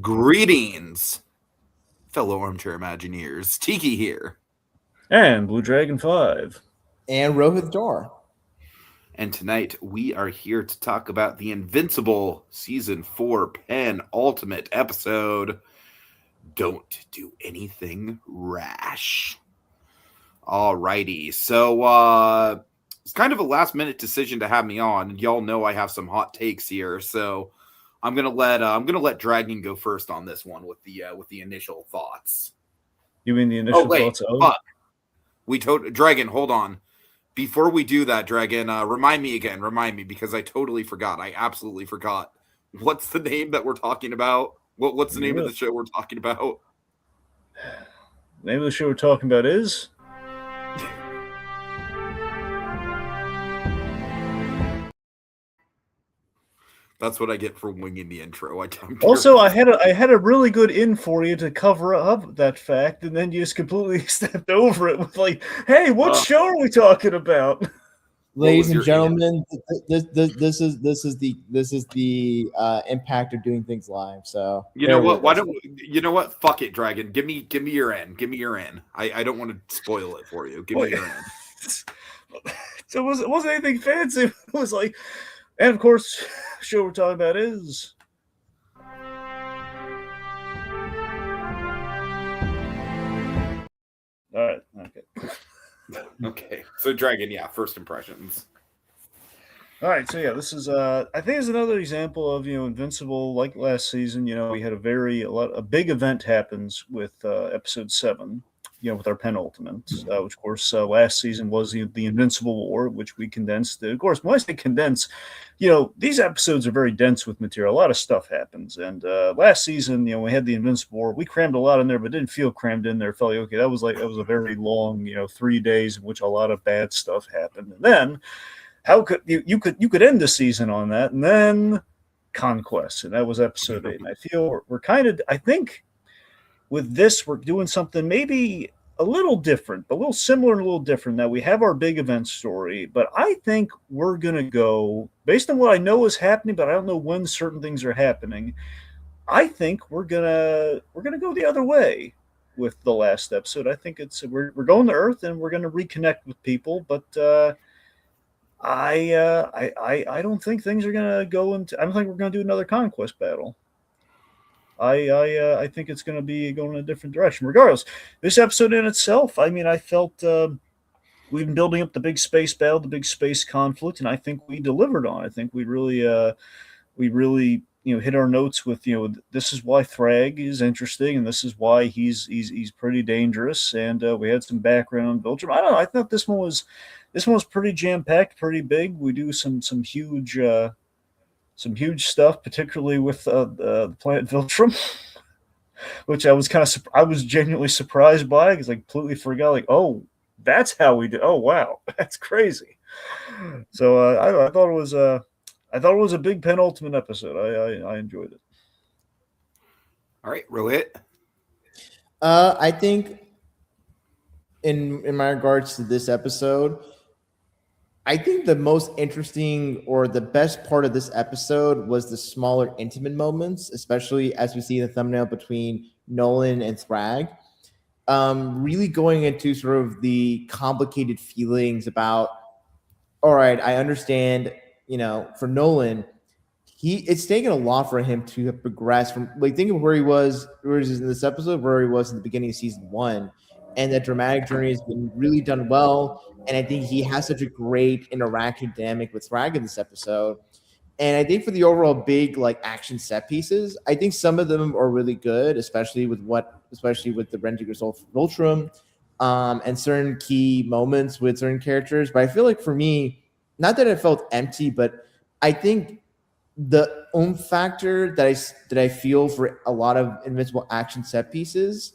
Greetings, fellow armchair Imagineers. Tiki here. And BlueDragonFive. And Rohith Dharr. And tonight we are here to talk about the Invincible Season 4 penultimate episode. Don't do anything rash. Alrighty, so it's kind of a last minute decision to have me on. Y'all know I have some hot takes here, so I'm gonna let Dragon go first on this one with the initial thoughts. You mean the initial thoughts of? Fuck. Dragon, hold on. Before we do that, Dragon, remind me because I totally forgot. I absolutely forgot. What's the name that we're talking about? What's the name of the show we're talking about? The name of the show we're talking about is That's what I get for winging the intro. Also, I had a really good in for you to cover up that fact, and then you just completely stepped over it with like, "Hey, what show are we talking about?" Ladies and gentlemen, this is the impact of doing things live. So you know what? You know what? Fuck it, Dragon. Give me your end. Give me your end. I don't want to spoil it for you. Give me your end. So it wasn't anything fancy. It was like. And, of course, the show we're talking about is... All right, okay. Okay, so Dragon, yeah, first impressions. All right, so yeah, this is, I think it's another example of, Invincible, like last season, we had a big event happens with episode 7. With our penultimate, which of course last season was the Invincible War, which we condensed. Of course, when I say condense, these episodes are very dense with material. A lot of stuff happens. And last season, we had the Invincible War. We crammed a lot in there, but didn't feel crammed in there. It felt like, okay, that was a very long, 3 days in which a lot of bad stuff happened. And then how could you could end the season on that? And then Conquest, and that was episode 8. And I feel I think with this, we're doing something maybe a little different, a little similar and a little different. Now, we have our big event story, but I think we're going to go, based on what I know is happening, but I don't know when certain things are happening, I think we're going to go the other way with the last episode. I think we're going to Earth and we're going to reconnect with people, but I don't think things are going to go into, I don't think we're going to do another Conquest battle. I think it's going to be going in a different direction. Regardless, this episode in itself, I mean, I felt we've been building up the big space battle, the big space conflict, and I think we delivered on. I think we really hit our notes with this is why Thragg is interesting, and this is why he's pretty dangerous. And we had some background on Viltrum. I don't know. I thought this one was pretty jam packed, pretty big. We do some huge. Some huge stuff, particularly with the planet Viltrum, which I was genuinely surprised by because I completely forgot. Like, oh, that's how we did. Oh, wow, that's crazy. So I thought it was a big penultimate episode. I enjoyed it. All right, Rohit. I think in my regards to this episode, I think the most interesting or the best part of this episode was the smaller intimate moments, especially as we see the thumbnail between Nolan and Thragg. Really going into sort of the complicated feelings about, all right, I understand, for Nolan, it's taken a lot for him to progress from, like, think of where he was in this episode, where he was in the beginning of season 1. And that dramatic journey has been really done well. And I think he has such a great interaction dynamic with Thragg in this episode. And I think for the overall big action set pieces, I think some of them are really good, especially with the Rendiger Viltrum, and certain key moments with certain characters. But I feel like for me, not that it felt empty, but I think the oomph factor that I feel for a lot of Invincible action set pieces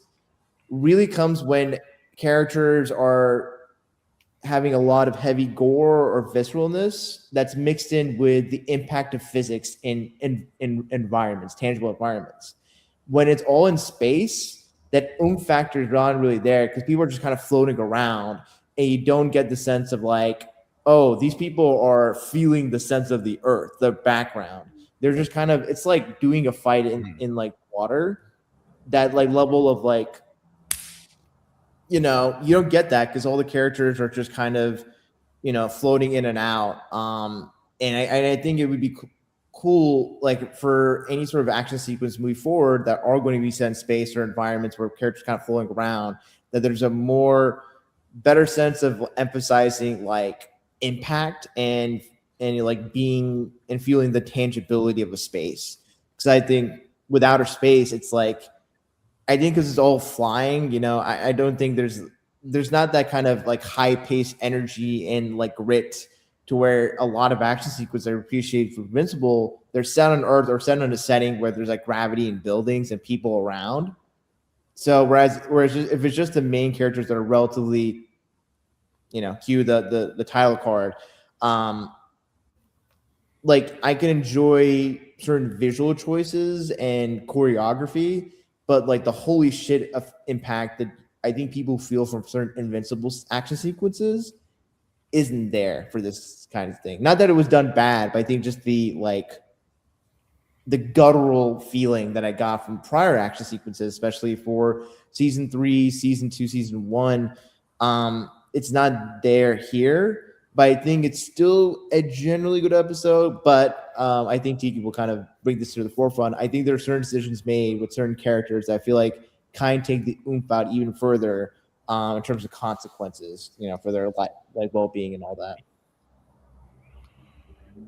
really comes when characters are having a lot of heavy gore or visceralness that's mixed in with the impact of physics in environments, tangible environments. When it's all in space, that oomph factor is not really there because people are just kind of floating around and you don't get the sense of oh, these people are feeling the sense of the earth, the background. They're just kind of, it's like doing a fight in water. That like level of like, you don't get that because all the characters are just kind of, floating in and out. And I think it would be cool, like for any sort of action sequence moving forward that are going to be set in space or environments where characters kind of floating around, that there's a better sense of emphasizing like impact and like being and feeling the tangibility of a space. Because I think with outer space, it's like, I think because it's all flying, I don't think there's not that kind of like high paced energy and like grit to where a lot of action sequences I appreciate for Invincible, they're set on Earth or set on a setting where there's like gravity and buildings and people around. So whereas if it's just the main characters that are relatively, cue the title card, like I can enjoy certain visual choices and choreography, but like the holy shit of impact that I think people feel from certain Invincible action sequences isn't there for this kind of thing. Not that it was done bad, but I think just the guttural feeling that I got from prior action sequences, especially for season 3, season 2, season 1, it's not there here. But I think it's still a generally good episode. But I think Tiki will kind of bring this to the forefront. I think there are certain decisions made with certain characters that I feel like kind of take the oomph out even further in terms of consequences, for their like well-being and all that.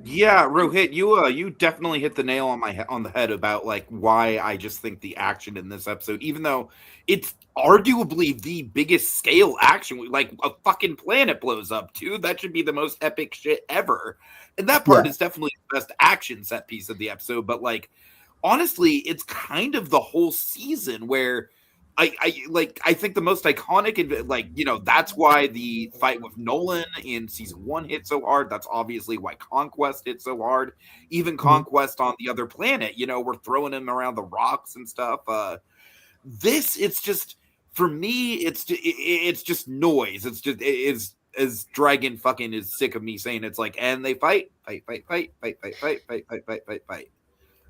Yeah, Rohit, you definitely hit the nail on the head about like why I just think the action in this episode, even though it's arguably the biggest scale action, like a fucking planet blows up too, that should be the most epic shit ever, and that part is definitely the best action set piece of the episode. But like, honestly, it's kind of the whole season where I think the most iconic, like, that's why the fight with Nolan in season 1 hit so hard. That's obviously why Conquest hit so hard. Even Conquest on the other planet, we're throwing him around the rocks and stuff. It's just, for me, it's just noise. It's as Dragon fucking is sick of me saying, it's like, and they fight.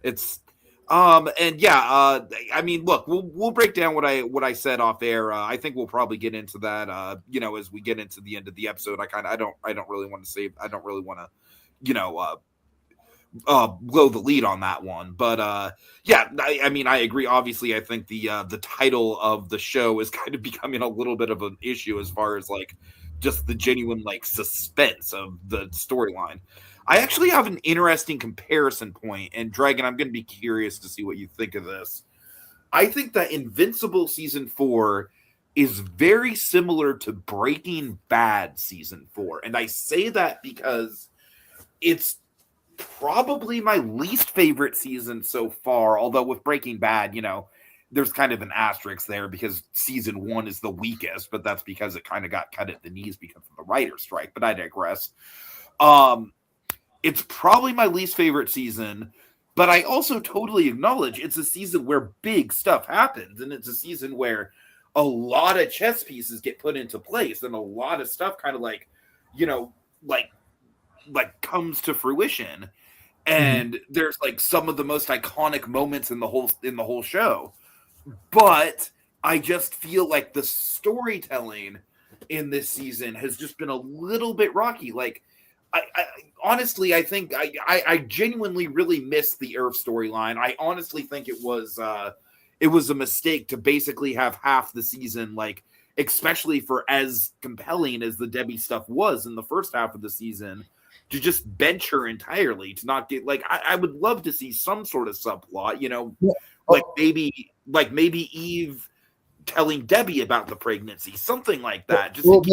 It's and yeah, I mean, look, we'll break down what I said off air. I think we'll probably get into that, as we get into the end of the episode. I don't really want to blow the lead on that one. But yeah, I mean, I agree. Obviously, I think the title of the show is kind of becoming a little bit of an issue as far as like just the genuine like suspense of the storyline. I actually have an interesting comparison point, and Dragon, I'm going to be curious to see what you think of this. I think that Invincible season 4 is very similar to Breaking Bad season 4. And I say that because it's probably my least favorite season so far, although with Breaking Bad, there's kind of an asterisk there because season 1 is the weakest, but that's because it kind of got cut at the knees because of the writer's strike, but I digress. It's probably my least favorite season, but I also totally acknowledge it's a season where big stuff happens, and it's a season where a lot of chess pieces get put into place, and a lot of stuff kind of like, like comes to fruition. And there's like some of the most iconic moments in the whole show. But I just feel like the storytelling in this season has just been a little bit rocky. Like, I honestly, I think I genuinely really missed the Earth storyline. I honestly think it was a mistake to basically have half the season, like, especially for as compelling as the Debbie stuff was in the first half of the season, to just bench her entirely, to not get, like, I would love to see some sort of subplot, like maybe Eve telling Debbie about the pregnancy, something like that. Just not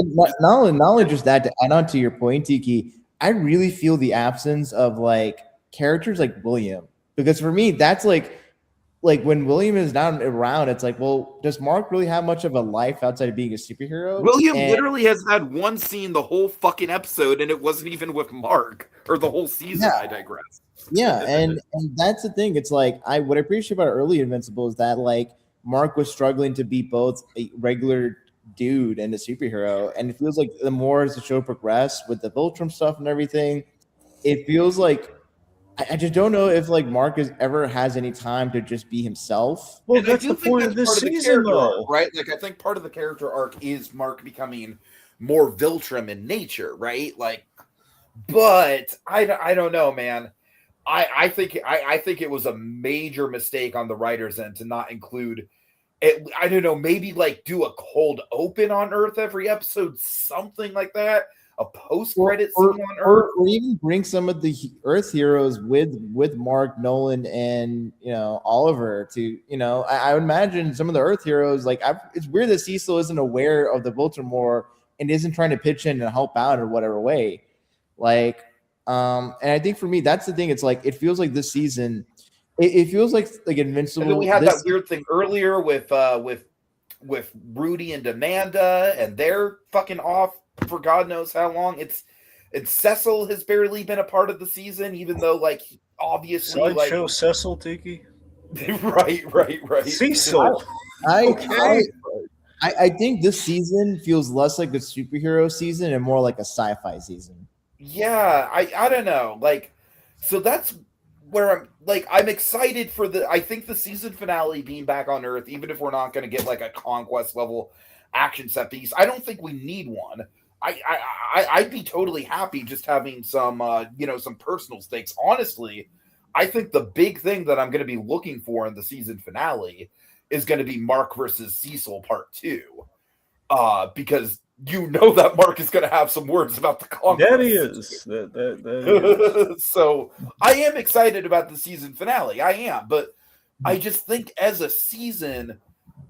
only just that, to add on to your point, Tiki, I really feel the absence of like characters like William, because for me, that's like when William is not around, it's like, well, does Mark really have much of a life outside of being a superhero? William literally has had one scene the whole fucking episode, and it wasn't even with Mark, or the whole season. Yeah. I digress. Yeah, and that's the thing. It's like what I appreciate about early Invincible is that like Mark was struggling to be both a regular dude and a superhero, and it feels like the more as the show progressed with the Voltron stuff and everything, it feels like I just don't know if like Marcus ever has any time to just be himself. Well, And that's I the do think point of that's this part of the season, character though. arc, right? Like, I think part of the character arc is Mark becoming more Viltrum in nature, right? Like, but I don't know, man. I think it was a major mistake on the writers' end to not include it. I don't know, maybe like do a cold open on Earth every episode, something like that. A post-credit scene on Earth, or even bring some of the Earth heroes with Mark, Nolan, and Oliver to I would imagine some of the Earth heroes it's weird that Cecil isn't aware of the Baltimore and isn't trying to pitch in and help out in whatever way, and I think for me that's the thing. It's like it feels like this season, it feels like Invincible. and then we had that weird thing earlier with Rudy and Amanda, and they're fucking off for God knows how long. And Cecil has barely been a part of the season, even though obviously Sideshow Cecil Tiki. right. Cecil. I think this season feels less like a superhero season and more like a sci-fi season. Yeah, I don't know. So that's where I'm excited for I think the season finale being back on Earth, even if we're not going to get a conquest level action set piece. I don't think we need one. I'd be totally happy just having some some personal stakes. Honestly, I think the big thing that I'm going to be looking for in the season finale is going to be Mark versus Cecil Part 2. Because that Mark is going to have some words about the conquest. That he is. That is. So I am excited about the season finale. I am, but I just think as a season,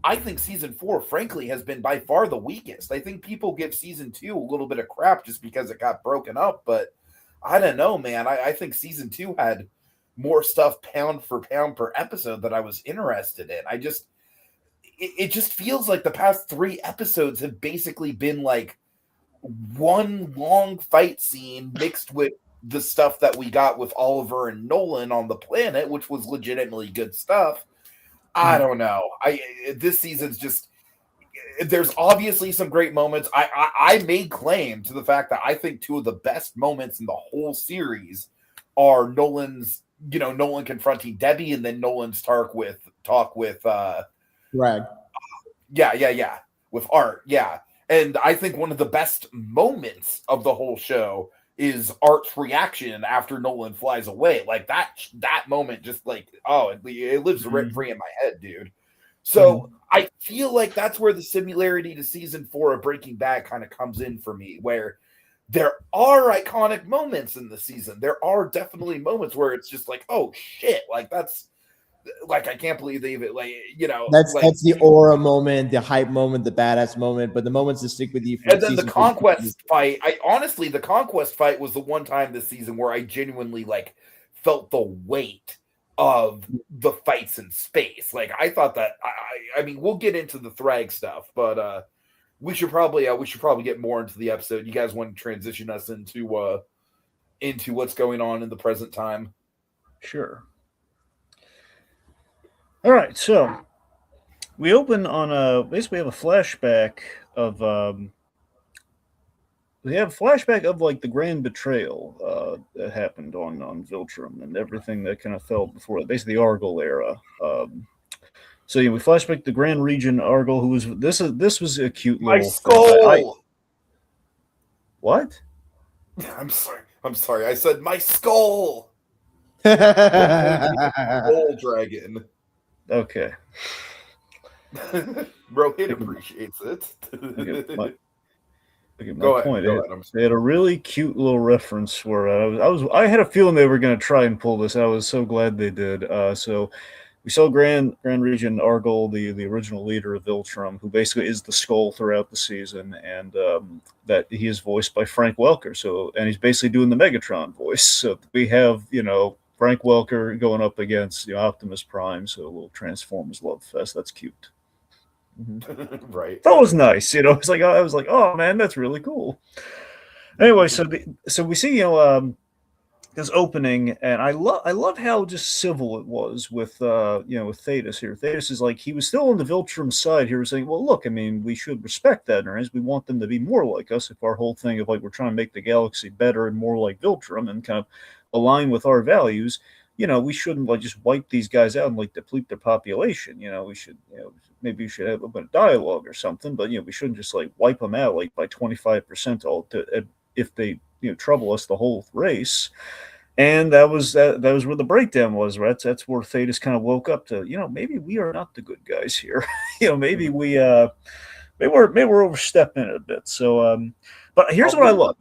I think season 4, frankly, has been by far the weakest. I think people give season 2 a little bit of crap just because it got broken up, but I don't know, man. I think season 2 had more stuff pound for pound per episode that I was interested in. It just feels like the past 3 episodes have basically been one long fight scene mixed with the stuff that we got with Oliver and Nolan on the planet, which was legitimately good stuff. I don't know. This season's just, there's obviously some great moments. I made claim to the fact that I think 2 of the best moments in the whole series are Nolan confronting Debbie and then Nolan's talk with Thragg. Yeah. With Art, yeah. And I think one of the best moments of the whole show is Art's reaction after Nolan flies away. That moment just it lives rent free in my head, dude. So I feel like that's where the similarity to season 4 of Breaking Bad kind of comes in for me, where there are iconic moments in the season. There are definitely moments where it's just oh shit, that's I can't believe they even that's the aura moment, the hype moment, the badass moment, but the moments that stick with you. And then the conquest fight. The conquest fight was the one time this season where I genuinely felt the weight of the fights in space. I thought that I mean we'll get into the Thragg stuff, but we should probably get more into the episode. You guys want to transition us into what's going on in the present time? Sure. All right, so we open on basically have a flashback of the grand betrayal that happened on Viltrum and everything that kind of fell before it, basically the Argyle era. So we flashback to Grand Regent Argyle, who was this was a cute my little skull. What? I'm sorry. I said my skull. Skull dragon. Okay. Rohith appreciates it. My point. They had a really cute little reference where I had a feeling they were going to try and pull this. I was so glad they did. So we saw Grand Regent Argyle, the original leader of Viltrum, who basically is the skull throughout the season, and that he is voiced by Frank Welker. So, and he's basically doing the Megatron voice. So we have Frank Welker going up against Optimus Prime. So a little Transformers love fest. That's cute. Mm-hmm. Right. That was nice. I was like, oh man, that's really cool. Anyway, so we see this opening, and I love how just civil it was with with Thetis here. Thetis is he was still on the Viltrum side here, saying, well, look, I mean, we should respect that, and we want them to be more like us. If our whole thing of we're trying to make the galaxy better and more like Viltrum, and kind of align with our values, we shouldn't like just wipe these guys out and like deplete their population. We should, maybe we should have a bit of dialogue or something, but we shouldn't just like wipe them out like by 25% all if they trouble us the whole race. And that was where the breakdown was, right? That's where Thetis kind of woke up to, maybe we are not the good guys here. Maybe we're overstepping it a bit. So, but here's what I love.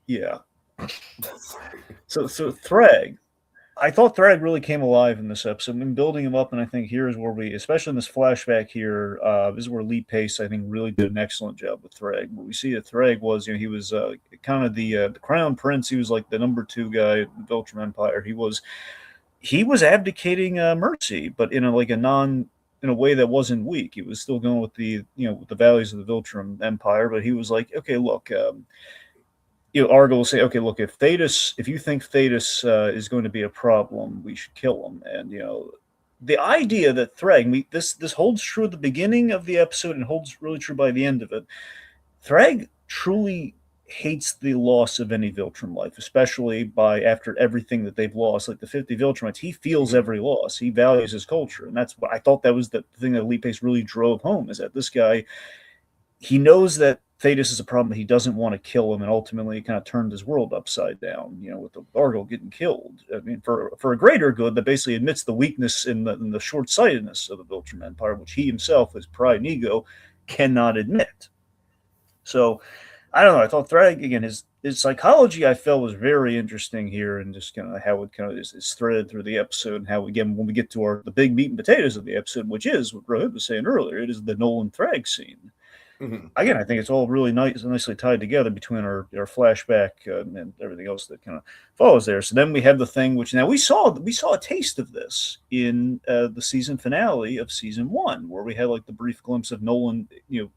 Yeah. So Thragg, I thought Thragg really came alive in this episode. I've been building him up, and I think here is where we, especially in this flashback here, this is where Lee Pace, I think, really did an excellent job with Thragg. What we see that Thragg was, he was kind of the crown prince. He was like the number 2 guy in the Viltrum Empire. He was abdicating mercy, but in a way that wasn't weak. He was still going with the with the values of the Viltrum Empire, but he was like, okay, look. Argo will say, okay, look, if you think Thetis is going to be a problem, we should kill him. And, the idea that Thragg, this holds true at the beginning of the episode and holds really true by the end of it. Thragg truly hates the loss of any Viltrum life, especially after everything that they've lost, like the 50 Viltrumites. He feels every loss. He values his culture. And that's what I thought that was the thing that Lee Pace really drove home, is that this guy, he knows that Thetis is a problem, that he doesn't want to kill him, and ultimately he kind of turned his world upside down, with the Argo getting killed. I mean, for a greater good that basically admits the weakness in the short-sightedness of the Viltrum Empire, which he himself, his pride and ego, cannot admit. So, I don't know. I thought Thragg, again, his psychology, I felt, was very interesting here, and just kind of how it kind of is threaded through the episode, and how, again, when we get to the big meat and potatoes of the episode, which is what Rohith was saying earlier, it is the Nolan Thragg scene. Mm-hmm. Again, I think it's all really nicely tied together between our flashback and everything else that kind of follows there. So then we have the thing which now we saw a taste of this in the season finale of season 1, where we had like the brief glimpse of Nolan,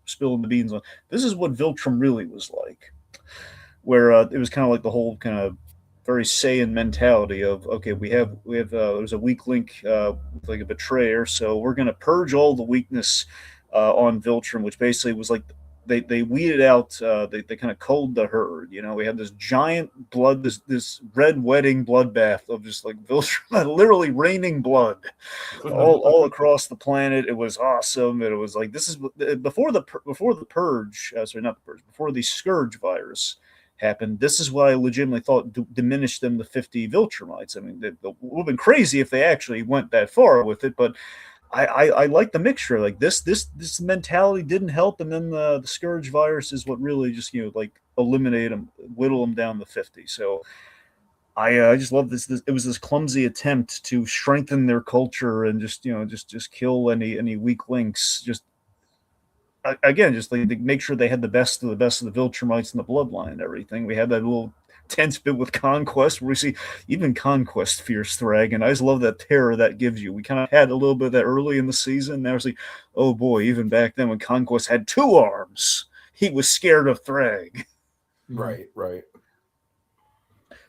spilling the beans on this is what Viltrum really was like, where it was kind of like the whole kind of very Saiyan mentality of, okay, we have there's a weak link with like a betrayer, so we're going to purge all the weakness on Viltrum, which basically was like they weeded out, they kind of culled the herd. We had this giant this red wedding bloodbath of just like Viltrum literally raining blood all across the planet. It was awesome. And it was like, this is before the purge, before the scourge virus happened. This is what I legitimately thought diminished them to 50 Viltrumites. I mean, it would have been crazy if they actually went that far with it, but I like the mixture. Like this mentality didn't help, and then the scourge virus is what really just like eliminate them, whittle them down to 50. So I just love this. It was this clumsy attempt to strengthen their culture and just kill any weak links. Just again, just like to make sure they had the best of the Viltrumites in the bloodline and everything. We had that little tense bit with Conquest, where we see even Conquest fears Thragg, and I just love that terror that gives you. We kind of had a little bit of that early in the season. Now it's like, oh boy, even back then when Conquest had 2 arms, he was scared of Thragg. Right.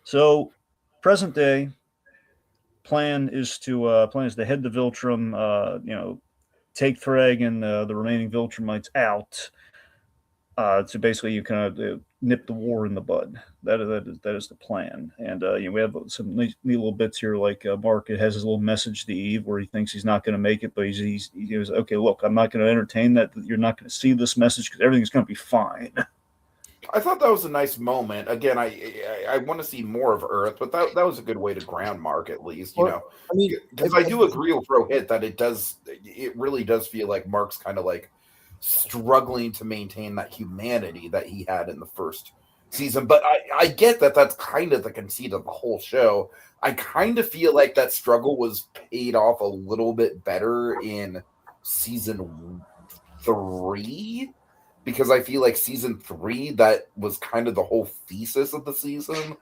So, present day plan is to head to Viltrum, take Thragg and the remaining Viltrumites out. So basically, you kind of nip the war in the bud. That is the plan. And we have some neat little bits here. Like Mark has his little message to Eve where he thinks he's not going to make it, but he goes, "Okay, look, I'm not going to entertain that. You're not going to see this message because everything's going to be fine." I thought that was a nice moment. Again, I want to see more of Earth, but that was a good way to ground Mark, at least, I mean, because I do agree with Rohith that it really does feel like Mark's kind of like struggling to maintain that humanity that he had in the first season. But I get that that's kind of the conceit of the whole show. I kind of feel like that struggle was paid off a little bit better in season 3, because I feel like season 3, that was kind of the whole thesis of the season.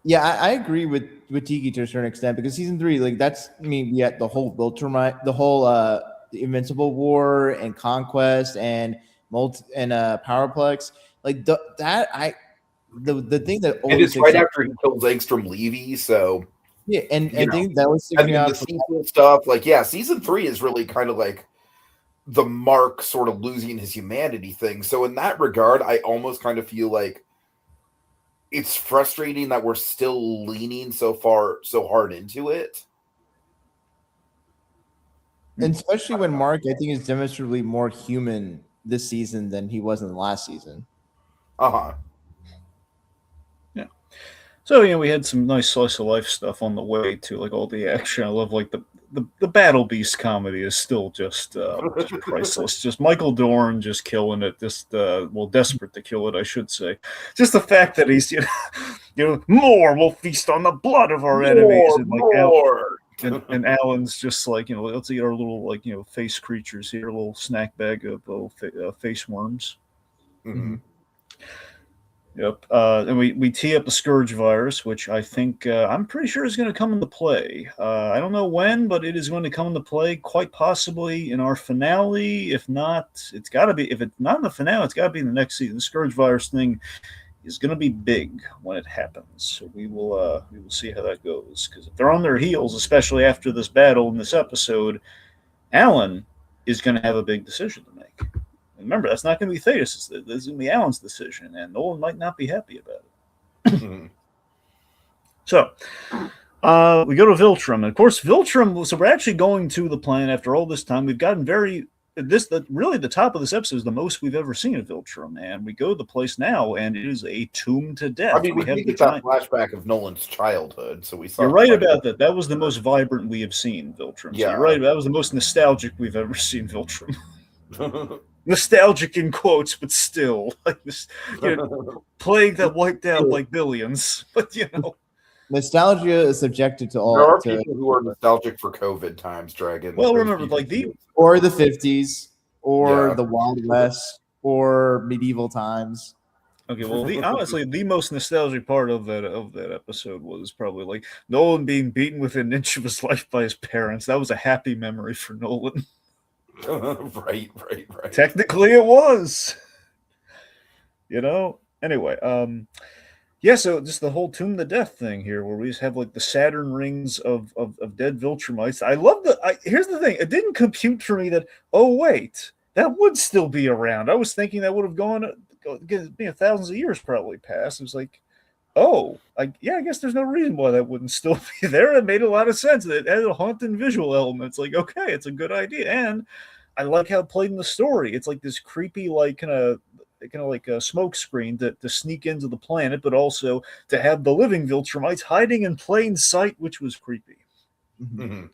Yeah, I agree with Tiki to a certain extent, because season 3, like we had the whole Viltrumite, the whole the Invincible War and Conquest and Powerplex, like the thing that always, and it's right after he kills Angstrom Levy, so yeah, and I think that was sticking out the sequel stuff. Like, yeah, season 3 is really kind of like the Mark sort of losing his humanity thing. So in that regard, I almost kind of feel like it's frustrating that we're still leaning so hard into it. And especially when Mark, I think, is demonstrably more human this season than he was in the last season. Yeah. So, we had some nice slice of life stuff on the way to like all the action. I love like the Battle Beast comedy is still just priceless. Just Michael Dorn just killing it. Just desperate to kill it, I should say. Just the fact that he's more will feast on the blood of our enemies, and like more. And Alan's just like, let's eat our little like face creatures here, a little snack bag of little face worms. Mm-hmm. Yep. And we tee up the Scourge virus, which I think I'm pretty sure is going to come into play. I don't know when, but it is going to come into play quite possibly in our finale. If not, it's got to be. If it's not in the finale, it's got to be in the next season. The Scourge virus thing is going to be big when it happens. So we will see how that goes. Because if they're on their heels, especially after this battle in this episode, Alan is going to have a big decision to make. Remember, that's not going to be Thetis. This is going to be Alan's decision, and Nolan might not be happy about it. Mm-hmm. So, we go to Viltrum. And of course, Viltrum, so we're actually going to the planet after all this time. We've gotten really the top of this episode is the most we've ever seen of Viltrum. And we go to the place now, and it is a tomb to death. I mean, we get that flashback of Nolan's childhood, so we saw. You're right about that. That was the most vibrant we have seen Viltrum. Yeah. So you're right. That was the most nostalgic we've ever seen Viltrum. Nostalgic in quotes, but still, like this, plague that wiped out like billions. But nostalgia is subjected to all. There are people who are nostalgic for COVID times, Dragon. Well, remember, like the 50s, or the Wild West, or medieval times. Okay, well, honestly, the most nostalgic part of that episode was probably like Nolan being beaten within an inch of his life by his parents. That was a happy memory for Nolan. Right. Technically, it was. Anyway, so just the whole Tomb to Death thing here, where we just have like the Saturn rings of dead Viltrumites. I love here's the thing: it didn't compute for me that that would still be around. I was thinking that would have gone, thousands of years probably passed. It was like, I guess there's no reason why that wouldn't still be there. It made a lot of sense. It had a haunting visual element. It's like, okay, it's a good idea. And I like how it played in the story. It's like this creepy, like kind of like a smoke screen to sneak into the planet, but also to have the living Viltrumites hiding in plain sight, which was creepy. Mm-hmm.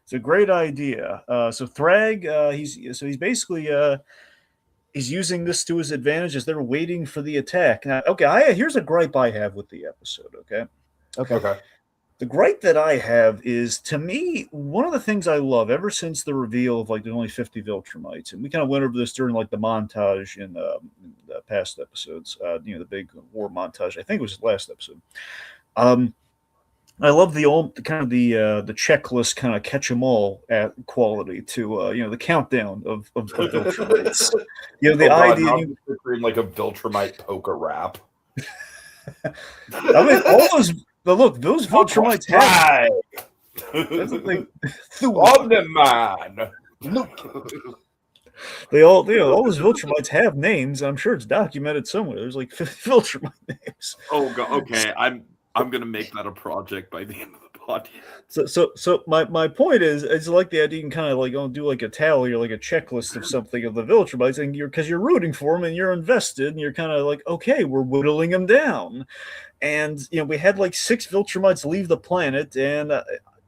It's a great idea. So Thragg, he's basically he's using this to his advantage as they're waiting for the attack. Now, here's a gripe I have with the episode, Okay. The gripe that I have is, to me, one of the things I love ever since the reveal of like there's only 50 Viltrumites, and we kind of went over this during like the montage in the past episodes, the big war montage. I think it was the last episode. I love the checklist kind of catch 'em all at quality to the countdown of Viltrumites. The idea like a Viltrumite poker rap. I mean, all those. But look, those Viltrumites have. That's the thing. On the man. They all those Viltrumites have names. I'm sure it's documented somewhere. There's like 50 Viltrumite names. Oh God. Okay, I'm gonna make that a project by the end of the podcast. So my point is, it's like the idea you can kind of like do like a tally or like a checklist of something of the Viltrumites, and because you're rooting for them and you're invested, and you're kind of like, okay, we're whittling them down. And we had like 6 Viltrumites leave the planet, and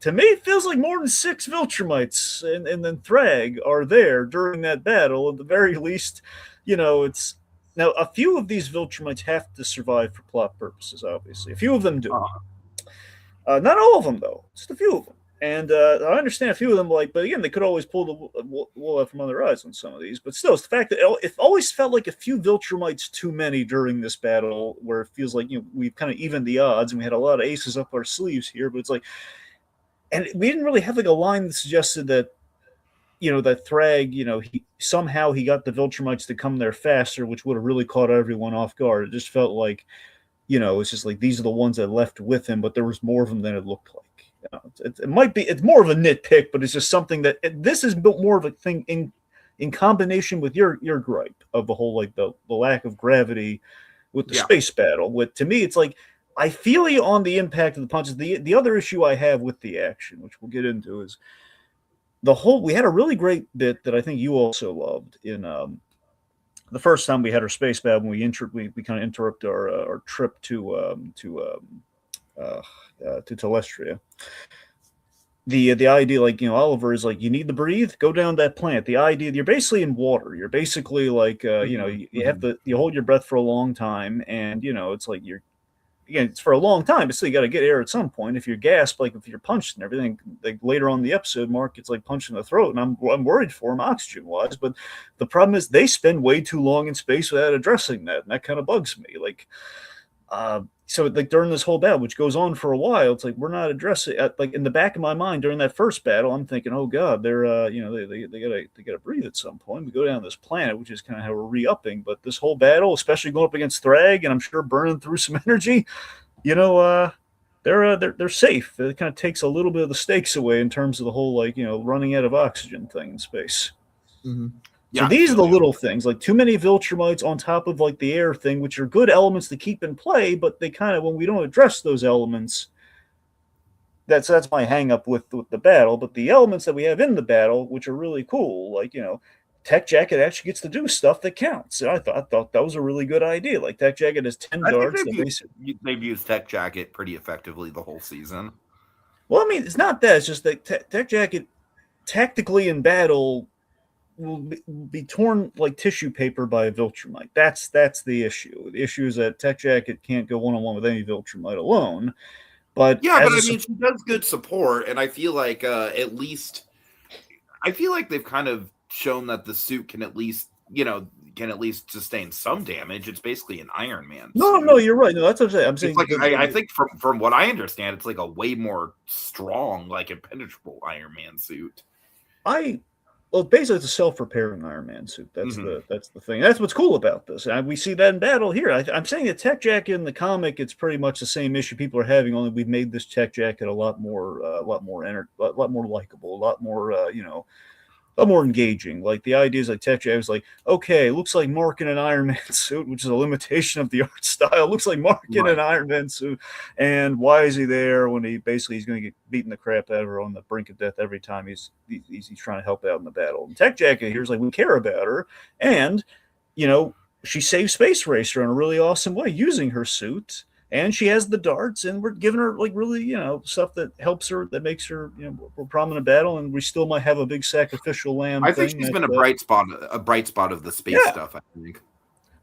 to me, it feels like more than 6 Viltrumites and then Thragg are there during that battle. At the very least, it's now a few of these Viltrumites have to survive for plot purposes. Obviously, a few of them do. Not all of them, though. Just a few of them. And I understand a few of them, but again, they could always pull the wool out from under their eyes on some of these. But still, it's the fact that it always felt like a few Viltrumites too many during this battle, where it feels like we've kind of evened the odds, and we had a lot of aces up our sleeves here. But it's like, and we didn't really have like a line that suggested that, that Thragg, he somehow got the Viltrumites to come there faster, which would have really caught everyone off guard. It just felt like, it's just like these are the ones that left with him, but there was more of them than it looked like. It might be, it's more of a nitpick, but it's just something that this is more of a thing in combination with your gripe of the whole like the lack of gravity with the space battle. With to me, it's like I feel you on the impact of the punches. The other issue I have with the action, which we'll get into, is the whole. We had a really great bit that I think you also loved in the first time we had our space battle when we kind of interrupt our trip to Telestria. The idea, like, you know, Oliver is like, you need to breathe, go down that planet. The idea, you're basically in water. You're basically like, you know, you have to, you hold your breath for a long time, and, you know, it's like again, it's for a long time, but still you got to get air at some point. If you're gasped, like if you're punched and everything, like later on in the episode, Mark gets like punched in the throat, and I'm worried for him oxygen wise. But the problem is they spend way too long in space without addressing that, and that kind of bugs me. Like, so like during this whole battle, which goes on for a while, it's like we're not addressing. Like in the back of my mind during that first battle, I'm thinking, oh god, they're you know they gotta breathe at some point. We go down this planet, which is kind of how we're re-upping. But this whole battle, especially going up against Thragg, and I'm sure burning through some energy, you know, they're safe. It kind of takes a little bit of the stakes away in terms of the whole like, you know, running out of oxygen thing in space. Mm-hmm. So these are the little things, like too many Viltrumites on top of like the air thing, which are good elements to keep in play, but they kind of, when we don't address those elements, that's my hang up with the battle. But the elements that we have in the battle, which are really cool, like, you know, Tech Jacket actually gets to do stuff that counts. And I thought that was a really good idea. Like Tech Jacket has 10 darts. They've used Tech Jacket pretty effectively the whole season. Well, I mean, it's not that. It's just that Tech Jacket tactically in battle will be torn like tissue paper by a Viltrumite. That's the issue. The issue is that Tech Jacket can't go one-on-one with any Viltrumite alone. But yeah, but I mean, she does good support, and I feel like they've kind of shown that the suit can at least sustain some damage. It's basically an Iron Man suit. No, you're right. No, that's what I'm saying. I'm saying like, I think from what I understand, it's like a way more strong, like impenetrable Iron Man suit. Well, basically, it's a self-repairing Iron Man suit. That's the thing. That's what's cool about this. And we see that in battle here. I'm saying the Tech Jacket in the comic, it's pretty much the same issue people are having. Only we've made this Tech Jacket a lot more likable, a lot more more engaging. Like the idea is like Tech Jacket was like, okay, looks like Mark in an Iron Man suit, which is a limitation of the art style. Looks like Mark in an Iron Man suit, and why is he there when he's going to get beaten the crap out of her on the brink of death every time he's trying to help out in the battle? And Tech Jacket here's like, we care about her, and you know, she saves Space Racer in a really awesome way using her suit. And she has the darts, and we're giving her like really, you know, stuff that helps her, that makes her, you know, more prominent battle. And we still might have a big sacrificial lamb. I think she's been a bright spot of the space stuff. I think.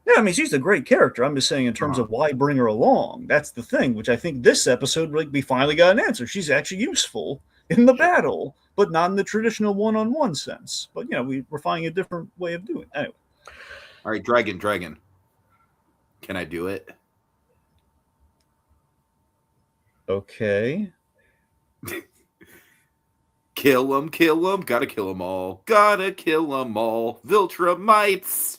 Yeah, I mean, she's a great character. I'm just saying, in terms of why bring her along, that's the thing. Which I think this episode, like, we finally got an answer. She's actually useful in the battle, but not in the traditional one-on-one sense. But you know, we're finding a different way of doing it. Anyway. All right, Dragon. Can I do it? Okay. Kill them, gotta kill them all. Viltrumites.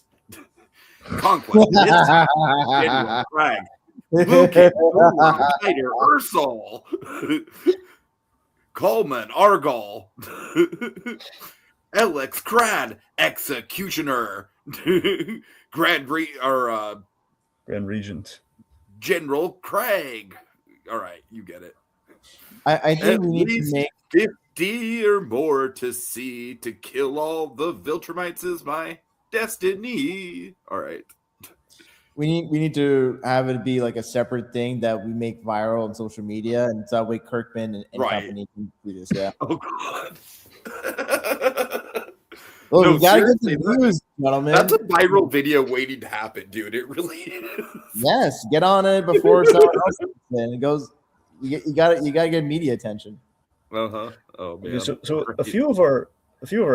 Conquest. Thragg. Luke, Fighter, Ursol. Coleman, Argol. Alex, Crad, Executioner. Grand Regent. General Craig. All right, you get it. I think we need to make 50 or more to see. To kill all the Viltrumites is my destiny. All right. We need to have it be like a separate thing that we make viral on social media, and so that way Kirkman and company can do this. Yeah. Oh God. Well, no, we gotta get the views, gentlemen. That's a viral video waiting to happen, dude. It really is. Yes, get on it before someone else gets in. It goes. You gotta get media attention. Oh man. So a few of our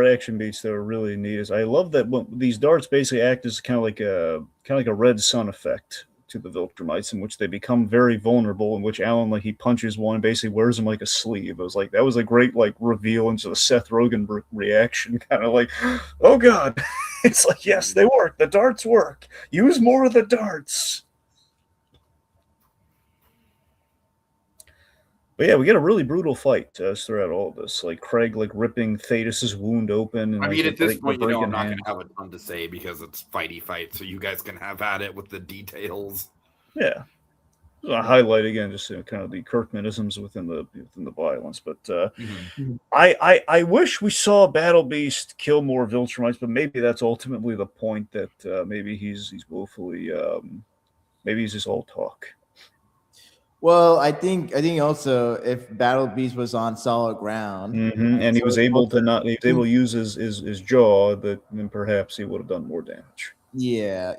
action beats that are really neat is I love that these darts basically act as kind of like a red sun effect to the Viltrumites, in which they become very vulnerable, in which Alan, like, he punches one and basically wears them like a sleeve. It was like, that was a great like reveal into the Seth Rogen reaction, kind of like, oh God. It's like, yes, they work. The darts work. Use more of the darts. But yeah, we get a really brutal fight throughout all of this. Like Craig, like ripping Thaddeus's wound open, and I like mean, at this the point, I'm breaking not going hands. to have a ton to say because it's fighty fight, so you guys can have at it with the details. Yeah, I highlight again just kind of the Kirkmanisms within the violence. But I wish we saw Battle Beast kill more Viltrumites, but maybe that's ultimately the point that maybe he's woefully maybe he's just all talk. Well, I think also if Battle Beast was on solid ground, and he was able to use his jaw, then perhaps he would have done more damage. Yeah.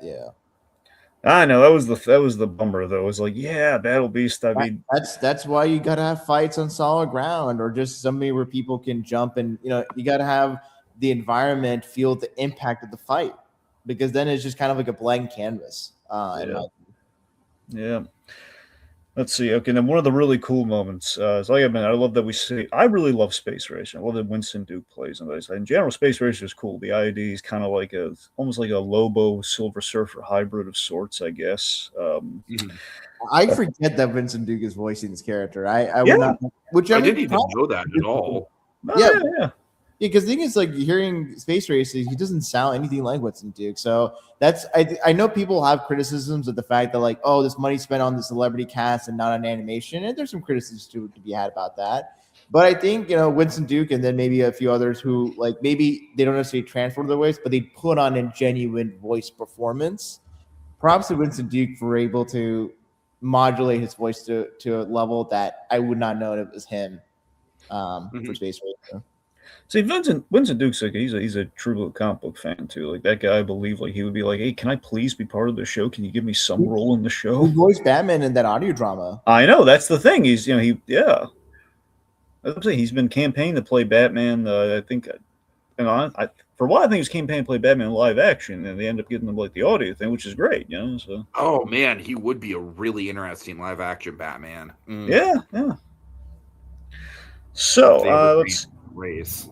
I know that was the bummer though. It was like, yeah, Battle Beast. I mean, that's why you gotta have fights on solid ground, or just somebody where people can jump, and you gotta have the environment feel the impact of the fight, because then it's just kind of like a blank canvas. Yeah. Let's see. Okay, then one of the really cool moments. I love that we see. I really love Space Racer. I love that Winston Duke plays in those. In general, Space Racer is cool. The ID is kind of like almost like a Lobo Silver Surfer hybrid of sorts, I guess. I forget that Vincent Duke is voicing this character. I Yeah. would not. Which I didn't even know that at all. Yeah. Because the thing is, like, hearing Space Racer, he doesn't sound anything like Winston Duke. So that's I know people have criticisms of the fact that, like, oh, this money spent on the celebrity cast and not on animation, and there's some criticisms to be had about that. But I think Winston Duke and then maybe a few others who, like, maybe they don't necessarily transfer their voice, but they put on a genuine voice performance. Props to Winston Duke for able to modulate his voice to a level that I would not know it was him for Space Racer. See, Vincent Duke's like he's a true comic book fan too. Like that guy, I believe, like he would be like, "Hey, can I please be part of the show? Can you give me some role in the show?" He voiced Batman in that audio drama. I know that's the thing. He's I'm saying he's been campaigning to play Batman. I think, for what I think he's campaigning to play Batman live action, and they end up getting them like the audio thing, which is great. So. Oh man, he would be a really interesting live action Batman. Yeah. So let's race.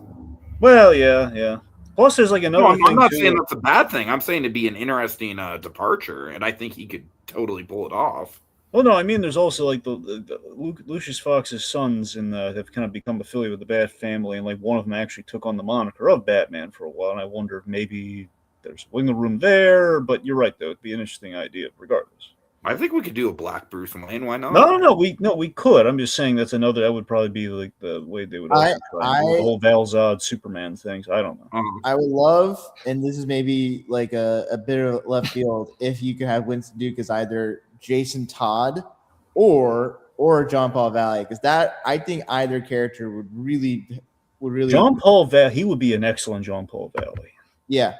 Well, yeah. Plus, there's like another. I'm not saying that's a bad thing. I'm saying it'd be an interesting departure, and I think he could totally pull it off. Well, no, I mean, there's also like the Lucius Fox's sons have kind of become affiliated with the Bat family, and like one of them actually took on the moniker of Batman for a while. And I wonder if maybe there's wiggle room there. But you're right, though; it'd be an interesting idea, regardless. I think we could do a Black Bruce Wayne. Why not? No, we could. I'm just saying that would probably be like the way they would also try the whole Val Zod Superman things. I don't know. I would love, and this is maybe like a bit of left field, if you could have Winston Duke as either Jason Todd or John Paul Valley, because that I think either character would really John Paul Valley. He would be an excellent John Paul Valley. Yeah.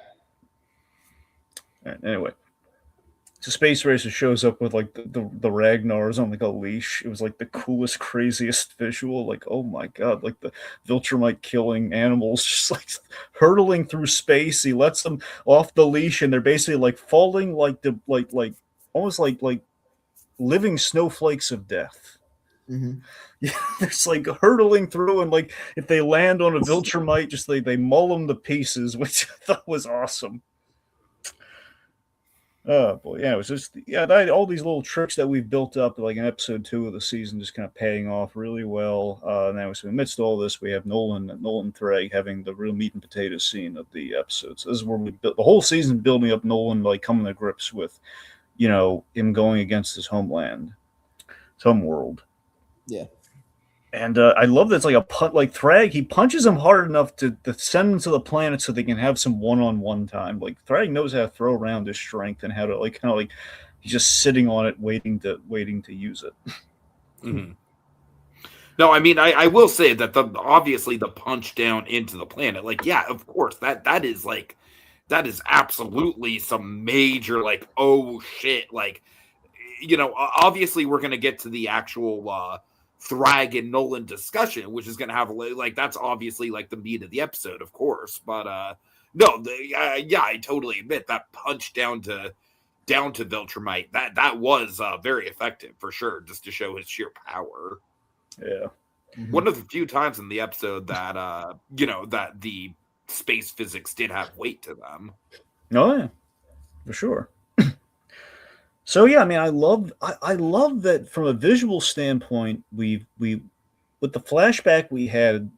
All right, anyway. So Space Racer shows up with like the Ragnars on like a leash. It was like the coolest, craziest visual. Like, oh my god, like the Viltrumite killing animals just like hurtling through space. He lets them off the leash and they're basically like falling like almost like living snowflakes of death. Mm-hmm. Yeah, it's like hurtling through, and like if they land on a Viltrumite, just they mull them to pieces, which I thought was awesome. Oh boy, yeah, it was just all these little tricks that we've built up, like in episode 2 of the season, just kind of paying off really well. Now, so amidst all this, we have Nolan and Thragg having the real meat and potatoes scene of the episode. So this is where we built the whole season, building up Nolan like coming to grips with, him going against his homeland, his home world. Yeah. And I love that it's like a punt, like Thragg, he punches him hard enough to send him to the planet so they can have some one-on-one time. Like Thragg knows how to throw around his strength and how to like kind of like he's just sitting on it, waiting to use it. Mm-hmm. No, I mean I will say that obviously the punch down into the planet, like of course that is absolutely some major like oh shit, like obviously we're gonna get to the actual Thragg and Nolan discussion, which is going to have like that's obviously like the meat of the episode, of course. But I totally admit that punch down to Viltrumite that was very effective for sure, just to show his sheer power. Yeah, one of the few times in the episode that that the space physics did have weight to them. Oh yeah, for sure. So yeah, I mean, I love that from a visual standpoint. We with the flashback we had,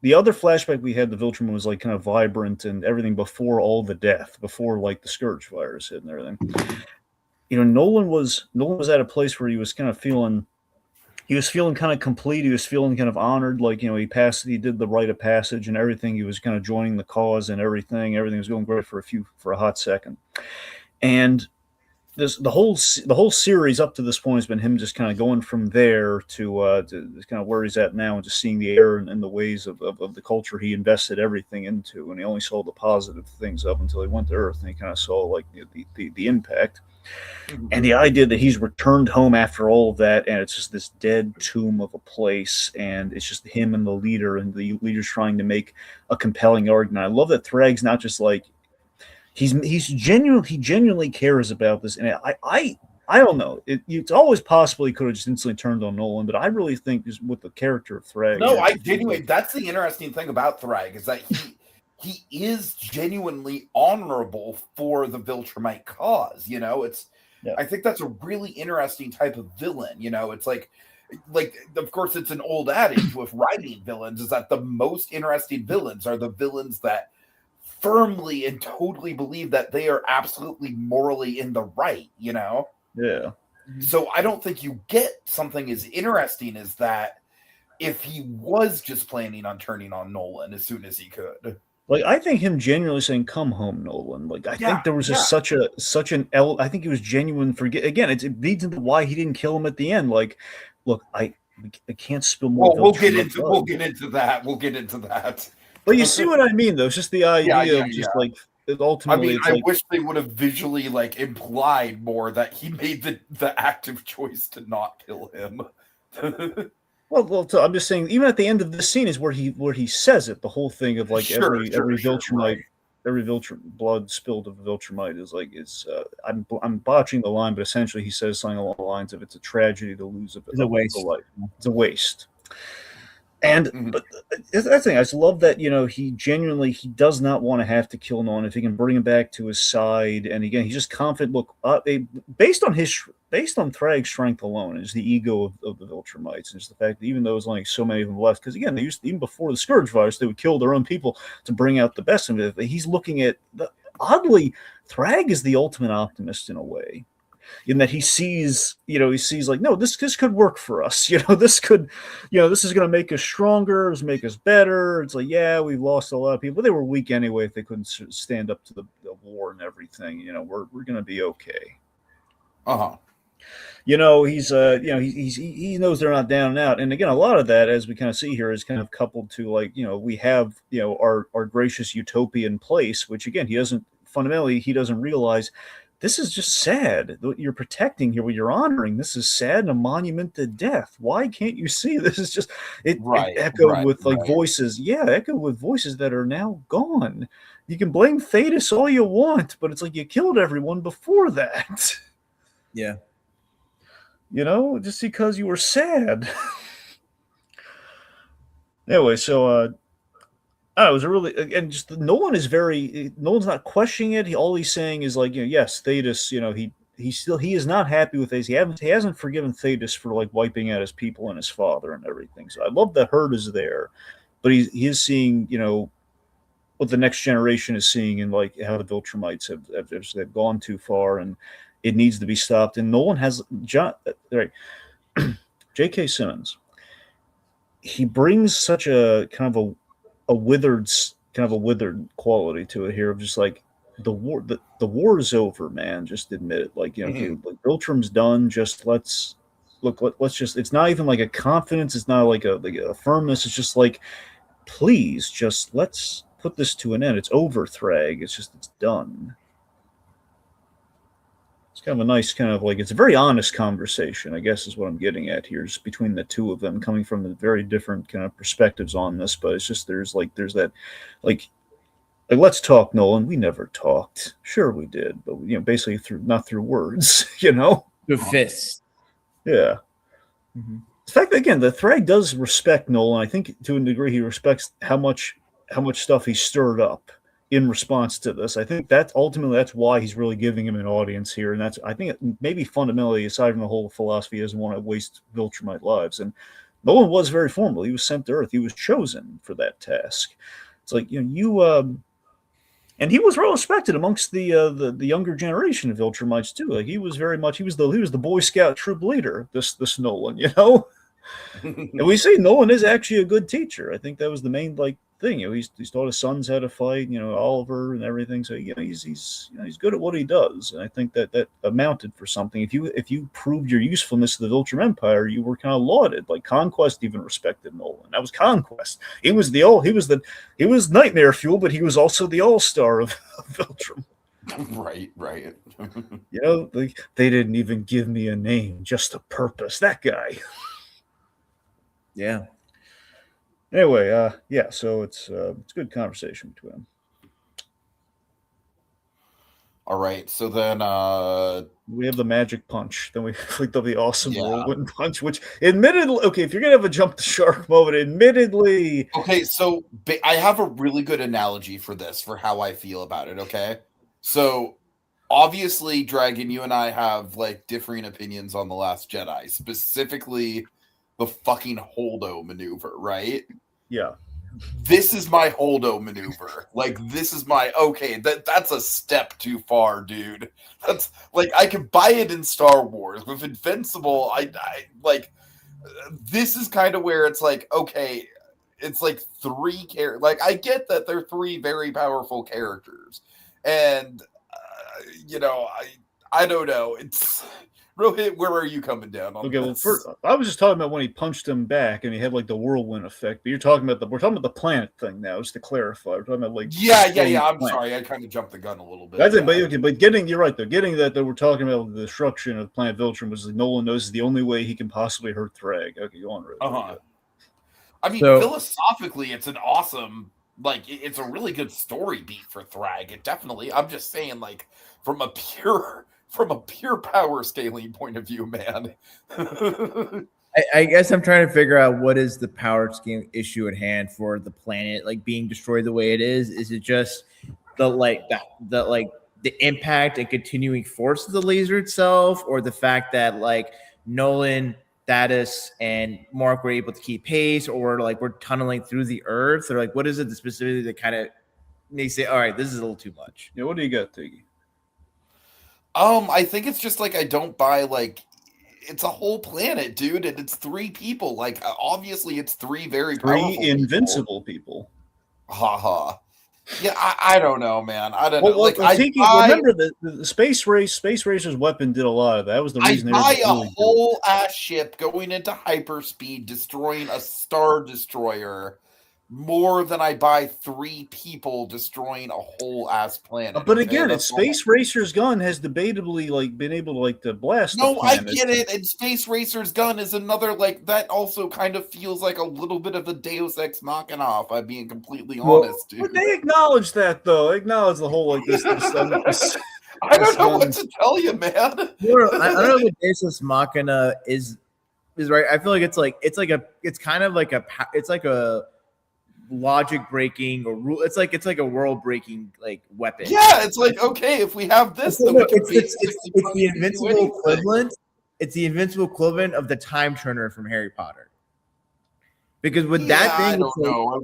the other flashback we had, the Viltrum was like kind of vibrant and everything before all the death, before like the Scourge virus hit and everything. Nolan was at a place where he was kind of feeling kind of complete. He was feeling kind of honored, like, he did the rite of passage and everything. He was kind of joining the cause and everything. Everything was going great for a hot second. And the whole series up to this point has been him just kind of going from there to kind of where he's at now, and just seeing the error and the ways of the culture he invested everything into, and he only saw the positive things up until he went to Earth, and he kind of saw like the impact. And the idea that he's returned home after all of that, and it's just this dead tomb of a place, and it's just him and the leader, and the leader's trying to make a compelling argument. I love that Thragg's not just like he genuinely cares about this, and I don't know. It's always possible he could have just instantly turned on Nolan, but I really think just with the character of Thragg. No, I genuinely. That's the interesting thing about Thragg, is that he is genuinely honorable for the Viltrumite cause. I think that's a really interesting type of villain. It's like of course it's an old adage with writing villains, is that the most interesting villains are the villains that firmly and totally believe that they are absolutely morally in the right. Yeah. So I don't think you get something as interesting as that if he was just planning on turning on Nolan as soon as he could. Like, I think him genuinely saying, "Come home, Nolan." Like, I think there was just I think he was genuine. Again, it leads into why he didn't kill him at the end. Like, look, I can't spill more. We'll get into that. But you see what I mean, though. It's just the idea of just like ultimately. I wish they would have visually implied more that he made the active choice to not kill him. Well, I'm just saying. Even at the end of this scene is where he says it. The whole thing of every Viltrumite, right. Every blood spilled of Viltrumite is like I'm botching the line, but essentially he says something along the lines of, "It's a tragedy to lose it's a waste. Life. It's a waste." And but that's the thing. I just love that he does not want to have to kill Nolan if he can bring him back to his side. And again, he's just confident. Look, based on Thragg's strength alone, is the ego of the Viltrumites, and just the fact that even though there's only so many of them left, because again, even before the Scourge virus, they would kill their own people to bring out the best of it. He's looking at oddly, Thragg is the ultimate optimist in a way. In that he sees like, no, this could work for us. This is going to make us stronger, make us better. It's like, yeah, we've lost a lot of people, but they were weak anyway if they couldn't stand up to the war and everything. We're going to be okay. He knows they're not down and out. And again, a lot of that, as we kind of see here, is kind of coupled to we have our gracious utopian place, which again he doesn't realize. This is just sad. What you're protecting here, what you're honoring, this is sad and a monument to death. Why can't you see? This is just it echoed with voices. Yeah, echoed with voices that are now gone. You can blame Thetis all you want, but it's like you killed everyone before that. Yeah. Just because you were sad. Anyway, so it was just Nolan's not questioning it. All he's saying is yes, Thetis, he is not happy with Thetis. He hasn't forgiven Thetis for wiping out his people and his father and everything. So I love that Hurt is there, but he is seeing, what the next generation is seeing, and how the Viltrumites have gone too far, and it needs to be stopped. And Nolan has J.K. Simmons. He brings such a kind of a withered quality to it here, of just the war is over, man. Just admit it. Viltrum's done. Just let's just. It's not even a confidence. It's not a firmness. It's just please, just let's put this to an end. It's over, Thragg. It's done. It's kind of a nice it's a very honest conversation, I guess is what I'm getting at here, just between the two of them, coming from the very different kind of perspectives on this. But it's just there's that let's talk, Nolan. We never talked. Sure we did, but basically not through words, Through fists. Yeah. Mm-hmm. The fact that again the Thragg does respect Nolan, I think to a degree he respects how much stuff he stirred up in response to this. I think that's why he's really giving him an audience here. And I think maybe fundamentally, aside from the whole philosophy, he doesn't want to waste Viltrumite lives. And Nolan was very formal. He was sent to Earth. He was chosen for that task. It's like, and he was well respected amongst the younger generation of Viltrumites too. Like he was the Boy Scout troop leader. This Nolan, And we see Nolan is actually a good teacher. I think that was the main thing. He's taught his sons how to fight. Oliver and everything. So he's good at what he does. And I think that amounted for something. If you proved your usefulness to the Viltrum Empire, you were kind of lauded. Like Conquest even respected Nolan. That was Conquest. He was nightmare fuel, but he was also the all-star of Viltrum. Right. They didn't even give me a name, just a purpose. That guy. Yeah. Anyway, so it's good conversation between them. All right, so then we have the magic punch. Then we flicked up the awesome whirlwind punch, which admittedly, okay, if you're gonna have a jump the shark moment, admittedly. Okay, so I have a really good analogy for this, for how I feel about it. Okay, so obviously, Dragon, you and I have differing opinions on The Last Jedi, specifically the fucking Holdo maneuver, right? Yeah. This is my Holdo maneuver. This is my that's a step too far, dude. That's I could buy it in Star Wars. With Invincible, I this is kind of where it's it's three characters. I get that they're three very powerful characters, and I don't know. It's Rohith, where are you coming down on this? Well, first, I was just talking about when he punched him back and he had the whirlwind effect. But we're talking about the planet thing now, just to clarify. We're talking about yeah. I'm sorry, I kind of jumped the gun a little bit. That's it, but you're right though. Getting that we're talking about the destruction of planet Viltrum was Nolan knows is the only way he can possibly hurt Thragg. Okay, go on, Rohith. I mean, philosophically, it's an awesome, it's a really good story beat for Thragg. It definitely. I'm just saying, from a pure power scaling point of view, man. I guess I'm trying to figure out what is the power scaling issue at hand for the planet being destroyed the way it is. Is it just the impact and continuing force of the laser itself, or the fact that Nolan, Thaddeus, and Mark were able to keep pace, or we're tunneling through the Earth, or what is it specifically that kind of makes it all right? This is a little too much. Yeah, what do you got, Tiggy? I think it's just I don't buy it's a whole planet, dude, and it's three people. Obviously, it's three very powerful invincible people. Haha. Yeah, I don't know, man. I don't know. Remember the space racer's weapon did a lot of that. That was the reason. I buy a whole ass ship going into hyperspeed, destroying a star destroyer, more than I buy three people destroying a whole ass planet. But again, Space Racer's gun has debatably been able to blast. No, I get it. And Space Racer's gun is another that also kind of feels like a little bit of a Deus Ex Machina, if I'm being completely honest, dude. But they acknowledge that though. They acknowledge the whole this I don't know what to tell you, man. I don't know what Deus Ex Machina is right. I feel it's like a logic breaking or rule. It's like a world breaking weapon. Yeah, it's okay, if we have this, then it's the invincible equivalent. It's the invincible equivalent of the time turner from Harry Potter. Because with that thing, I don't know.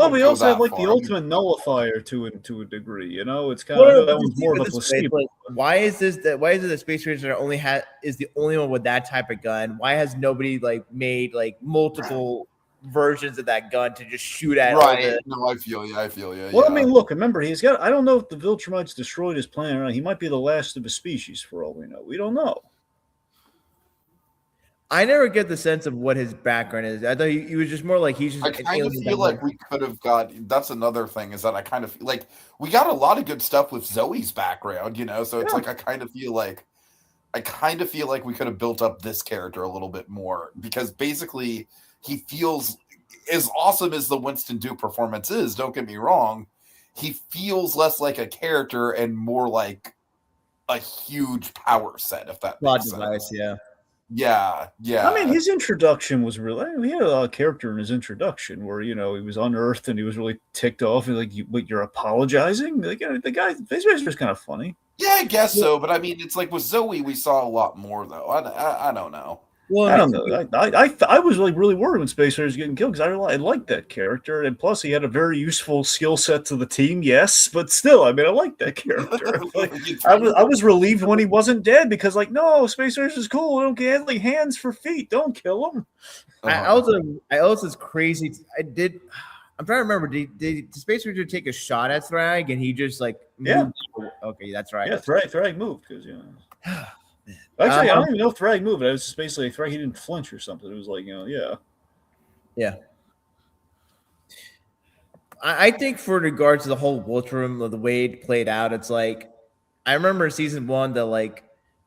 We also have the ultimate nullifier to a degree. It's kind of that one's more of a placebo. Why is it the Space Racer is the only one with that type of gun? Why has nobody made multiple versions of that gun to just shoot at? Right. No, I feel you. Well, I mean, look, remember, he's got. I don't know if the Viltrumites destroyed his planet or not. He might be the last of his species, for all we know. We don't know. I never get the sense of what his background is. I thought he was just more he's just. I kind of feel we could have got. That's another thing, is that I kind of feel we got a lot of good stuff with Zoe's background, So it's I kind of feel we could have built up this character a little bit more, because basically he feels, as awesome as the Winston Duke performance is, don't get me wrong, he feels less like a character and more like a huge power set, if that makes sense. Yeah. I mean, his introduction was really. He had a lot of character in his introduction, where he was unearthed and he was really ticked off. And you're apologizing? The guy, Face Racer's kind of funny. Yeah, I guess so. But I mean, it's with Zoe, we saw a lot more though. I don't know. I don't know. I was like really worried when Space Raiders getting killed because I liked that character, and plus he had a very useful skill set to the team. Yes, but still, I mean, I liked that character. Like, I was relieved when he wasn't dead because, like, no, Space Raiders is cool. Don't get like hands for feet. Don't kill him. I also is crazy. I'm trying to remember. Did Space Raiders take a shot at Thragg and he just like moved? Okay, that's right. Yeah, Thragg moved because Actually, I don't even know if Thragg moved. It was just basically Thragg, he didn't flinch or something. It was like, Yeah. I think for regards to the whole Voltrum of the way it played out, it's like I remember in season 1 that like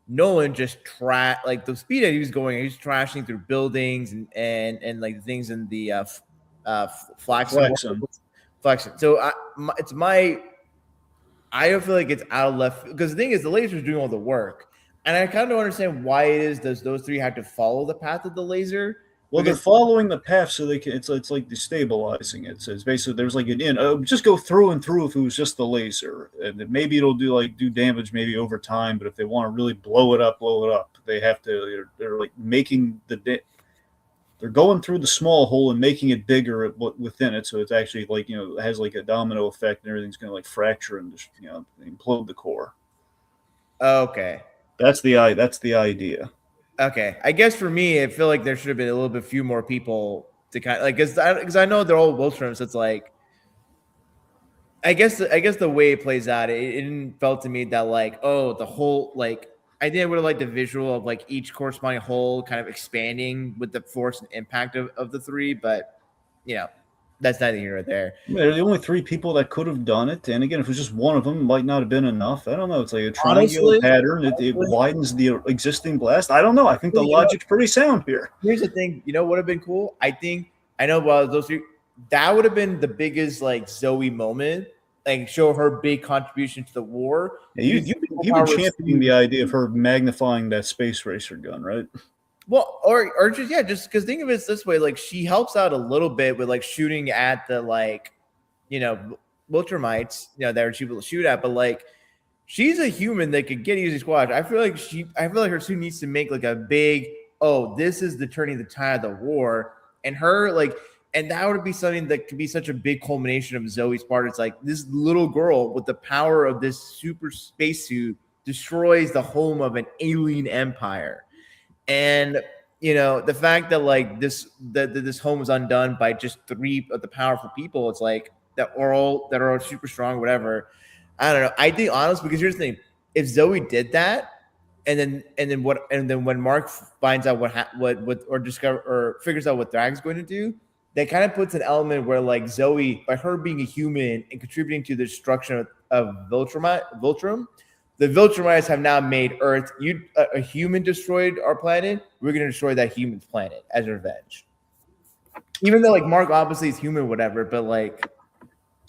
Nolan just like the speed that he was going, he was trashing through buildings and like things in the Flaxen. So I don't feel like it's out of left because the thing is the laser's doing all the work. And I kind of understand why it is those three have to follow the path of the laser. Well, they're following the path so they can. It's like destabilizing it. So it's basically there's like an just go through and through if it was just the laser, and maybe it'll do damage maybe over time. But if they want to really blow it up, they have to. They're like making they're going through the small hole and making it bigger within it, so it's actually like it has like a domino effect and everything's going to like fracture and just implode the core. Okay. That's the idea. Okay, I guess for me, I feel like there should have been a little bit few more people to kind of like because I know they're all Voltrums. So it's like, I guess the way it plays out, it didn't felt to me that like the whole like I think I would have liked the visual of like each corresponding hole kind of expanding with the force and impact of the three, but that's neither here nor there. They're the only three people that could have done it. And again, if it was just one of them, it might not have been enough. I don't know. It's like a triangular pattern. It widens the existing blast. I don't know. I think the logic's pretty sound here. Here's the thing. Would have been cool? I know about those three. That would have been the biggest like Zoe moment. Like show her big contribution to the war. Yeah, you've been championing the idea of her magnifying that space racer gun, right? Well, or just because think of it this way, like she helps out a little bit with like shooting at the Viltrumites, that she will shoot at, but like she's a human that could get easily squashed. I feel like her suit needs to make like a big, this is the turning the tide of the war, and her like, and that would be something that could be such a big culmination of Zoe's part. It's like this little girl with the power of this super spacesuit destroys the home of an alien empire. And the fact that like this home was undone by just three of the powerful people, it's like that are all super strong, whatever. I don't know. I think honestly, because here's the thing: if Zoe did that, and then when Mark finds out or figures out what Thagg's going to do, that kind of puts an element where like Zoe, by her being a human and contributing to the destruction of Voltrum. The Viltrumites have now made Earth. A human destroyed our planet. We're going to destroy that human's planet as revenge. Even though, like Mark, obviously is human, whatever. But like,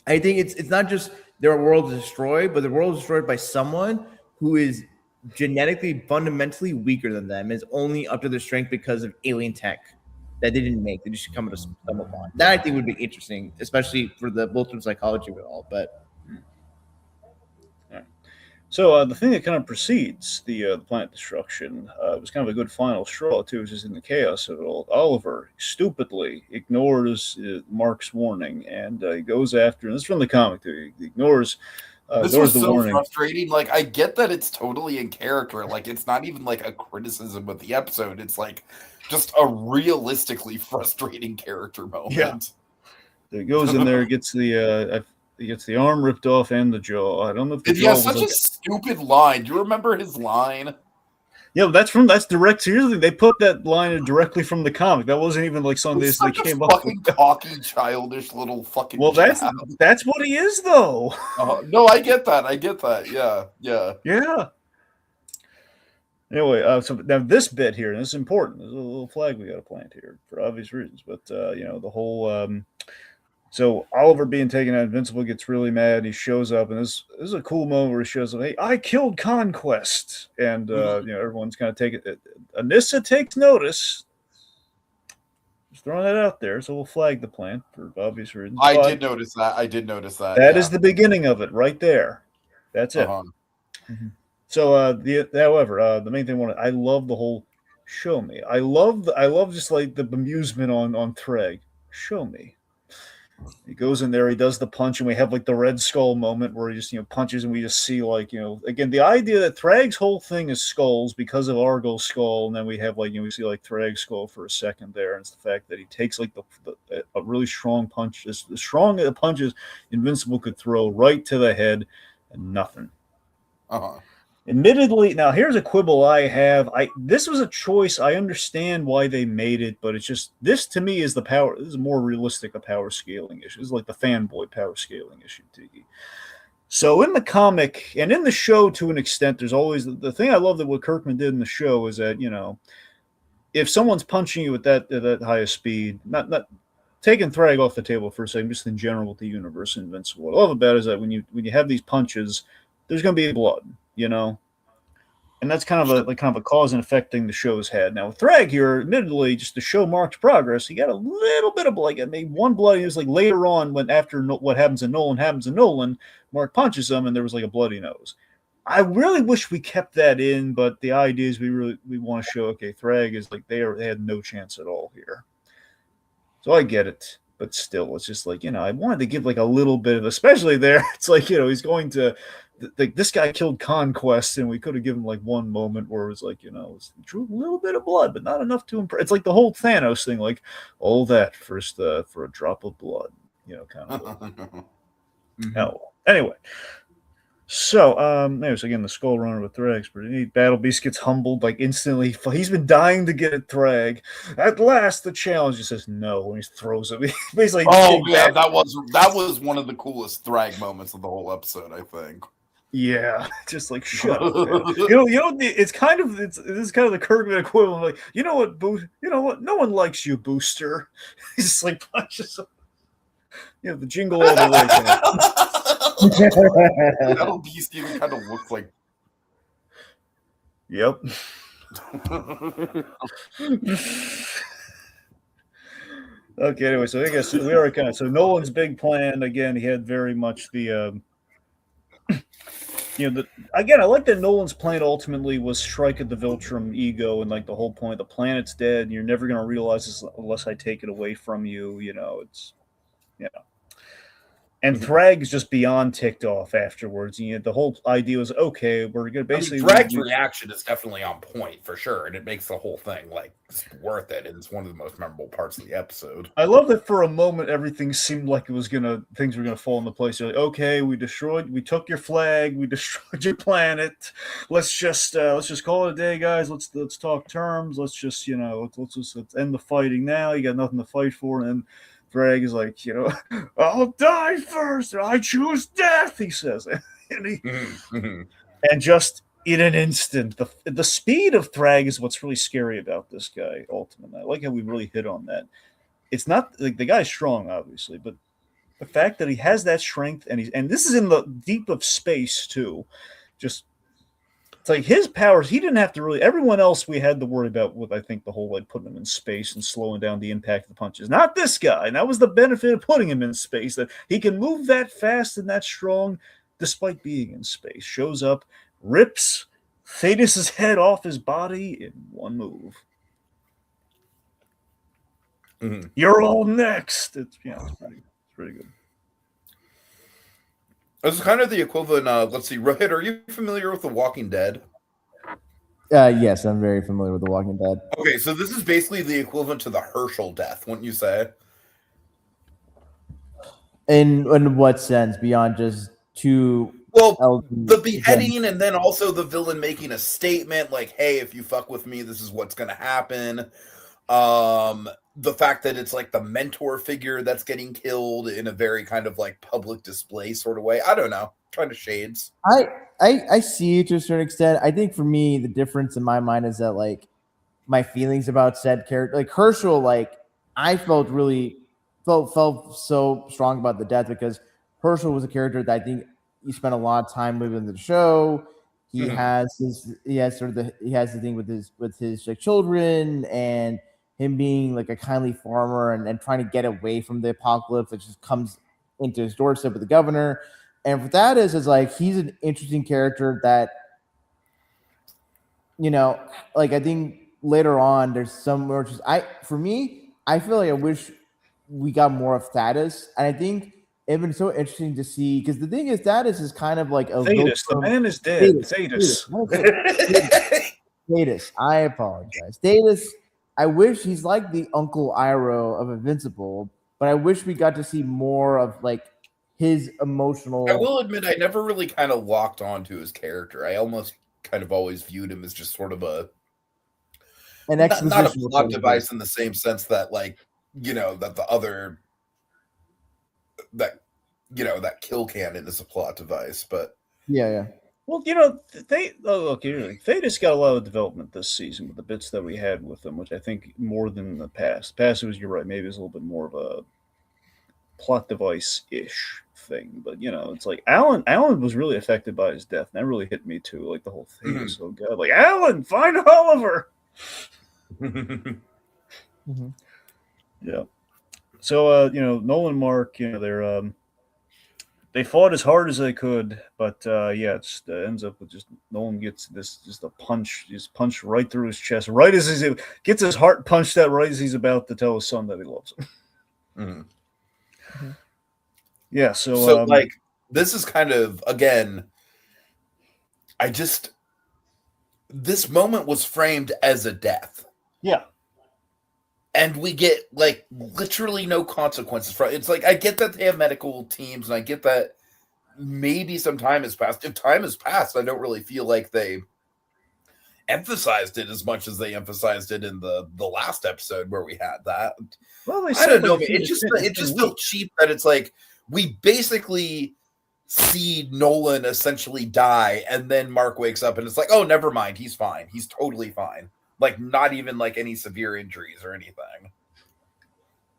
I think it's not just their world is destroyed, but the world is destroyed by someone who is genetically fundamentally weaker than them. Is only up to their strength because of alien tech that they didn't make. They just come to stumble upon. That I think would be interesting, especially for the Voltrum psychology of it all. But. So the thing that kind of precedes the planet destruction was kind of a good final straw too, just in the chaos of it all. Oliver stupidly ignores Mark's warning and he goes after. And this is from the comic too. He ignores. This was so frustrating. Like I get that it's totally in character. Like it's not even like a criticism of the episode. It's like just a realistically frustrating character moment. Yeah. He goes in there, gets the. He gets the arm ripped off and the jaw. I don't know if the jaw was such a stupid line. Do you remember his line? Yeah, that's direct. Seriously, they put that line directly from the comic. That wasn't even like something they came up with. Fucking cocky, childish little fucking. Well, that's what he is, though. No, I get that. Yeah. Anyway, so now this bit here, and this is important. There's a little flag we got to plant here for obvious reasons, but the whole. So Oliver being taken out, Invincible gets really mad. He shows up, and this is a cool moment where he shows up. Hey, I killed Conquest, and everyone's kind of taking it. Anissa takes notice. Just throwing that out there, so we'll flag the plant for obvious reasons. I did notice that. That is the beginning of it, right there. That's it. Mm-hmm. So, however, the main thing I love the whole Show me. I love just like the bemusement on Thragg. Show me. He goes in there, he does the punch, and we have like the Red Skull moment where he just punches, and we just see like again the idea that Thragg's whole thing is skulls because of Argo's skull, and then we have like we see like Thragg's skull for a second there, and it's the fact that he takes like a really strong punch, as strong punches Invincible could throw right to the head, and nothing. Admittedly, now here's a quibble I have. This was a choice. I understand why they made it, but it's just this to me is the power. This is more realistic a power scaling issue. This is like the fanboy power scaling issue, Tiki. So in the comic and in the show, to an extent, there's always the thing I love that what Kirkman did in the show is that if someone's punching you at that highest speed, not taking Thragg off the table for a second, just in general with the universe Invincible. What I love about it is that when you have these punches, there's going to be blood. And that's kind of a cause and effect thing the show's had. Now with Thragg here, admittedly, just to show marked progress, he got a little bit of blood. Maybe one blood. He was like later on when after what happens in Nolan, Mark punches him and there was like a bloody nose. I really wish we kept that in, but the idea is we want to show Thragg is like they had no chance at all here. So I get it. But still, it's just like, I wanted to give like a little bit of, especially there, it's like, he's going to, like, this guy killed Conquest, and we could have given like one moment where it was like, it drew a little bit of blood, but not enough to impress. It's like the whole Thanos thing, like all that for a drop of blood, kind of. Anyway. So, anyways, again, the Skull Runner with Thragg's pretty neat. Battle Beast gets humbled like instantly. He's been dying to get at Thragg. At last, the challenge just says no when he throws it. He's like, that was one of the coolest Thragg moments of the whole episode, I think. Yeah, just like shut up. It's kind of this is kind of the Kirkman equivalent. Like, no one likes you, Booster. He's just like punches him. The jingle all the way. Battle Beast even kind of looks like. Yep. Okay. Anyway, so I guess we are so Nolan's big plan again. He had very much the. Again, I like that Nolan's plan ultimately was strike at the Viltrum ego, and like the whole point, the planet's dead, and you're never going to realize this unless I take it away from you. It's. And Thragg is just beyond ticked off afterwards. The whole idea was, okay, we're going to basically... Thragg's reaction is definitely on point, for sure, and it makes the whole thing, like, worth it, and it's one of the most memorable parts of the episode. I love that for a moment, everything seemed like things were going to fall into place. You're like, okay, we took your flag, we destroyed your planet. Let's just call it a day, guys. Let's talk terms. Let's just, let's end the fighting now. You got nothing to fight for, and Thragg is like, I'll die first. I choose death, he says. And just in an instant, the speed of Thragg is what's really scary about this guy, ultimately. I like how we really hit on that. It's not like the guy's strong, obviously, but the fact that he has that strength and this is in the deep of space, too. Just it's like his powers, he didn't have to really. Everyone else we had to worry about with, I think, the whole like putting him in space and slowing down the impact of the punches. Not this guy. And that was the benefit of putting him in space, that he can move that fast and that strong despite being in space. Shows up, rips Thetis' head off his body in one move. Mm-hmm. You're all next. It's pretty good. This is kind of the equivalent. Let's see, Rohith, are you familiar with The Walking Dead? Yes, I'm very familiar with The Walking Dead. Okay, so this is basically the equivalent to the Herschel death, wouldn't you say? In what sense? Beyond just two... Well, the beheading and then also the villain making a statement like, hey, if you fuck with me, this is what's going to happen. The fact that it's like the mentor figure that's getting killed in a very kind of like public display sort of way. I don't know. Kind of shades. I see it to a certain extent. I think for me, the difference in my mind is that like my feelings about said character, like Herschel, like I felt so strong about the death because Herschel was a character that I think you spent a lot of time with in the show. He has the thing with his like, children and him being like a kindly farmer and trying to get away from the apocalypse that just comes into his doorstep with the governor. And for that is like, he's an interesting character that, like, I think later on there's some more. For me, I feel like I wish we got more of Thaddeus, and I think it'd been so interesting to see because the thing is, Thaddeus is kind of like a Thetis. The man is dead. Thetis. Thetis. I apologize. Thetis. I wish he's like the Uncle Iroh of Invincible, but I wish we got to see more of like his emotional. I will admit, I never really kind of locked onto his character. I almost kind of always viewed him as just sort of an not a plot device in the same sense that, like, that the other that kill cannon is a plot device, but yeah. Well, Thetis got a lot of development this season with the bits that we had with them, which I think more than the past. Past, you're right, maybe it's a little bit more of a plot device-ish thing, but it's like Alan was really affected by his death, and that really hit me too. Like the whole thing was so good. Like, Alan, find Oliver. Yeah. So Nolan and Mark, they fought as hard as they could, but it ends up with just Nolan gets just a punch, just punched right through his chest, right as he gets his heart punched out, right as he's about to tell his son that he loves him. Yeah, so like this is kind of, again, this moment was framed as a death. Yeah. And we get like literally no consequences from it. It's like, I get that they have medical teams, and I get that maybe some time has passed. If time has passed, I don't really feel like they emphasized it as much as they emphasized it in the last episode where we had that. Well, I don't know. It just felt cheap that it's like we basically see Nolan essentially die, and then Mark wakes up and it's like, oh, never mind, he's fine. He's totally fine. Like, not even like any severe injuries or anything.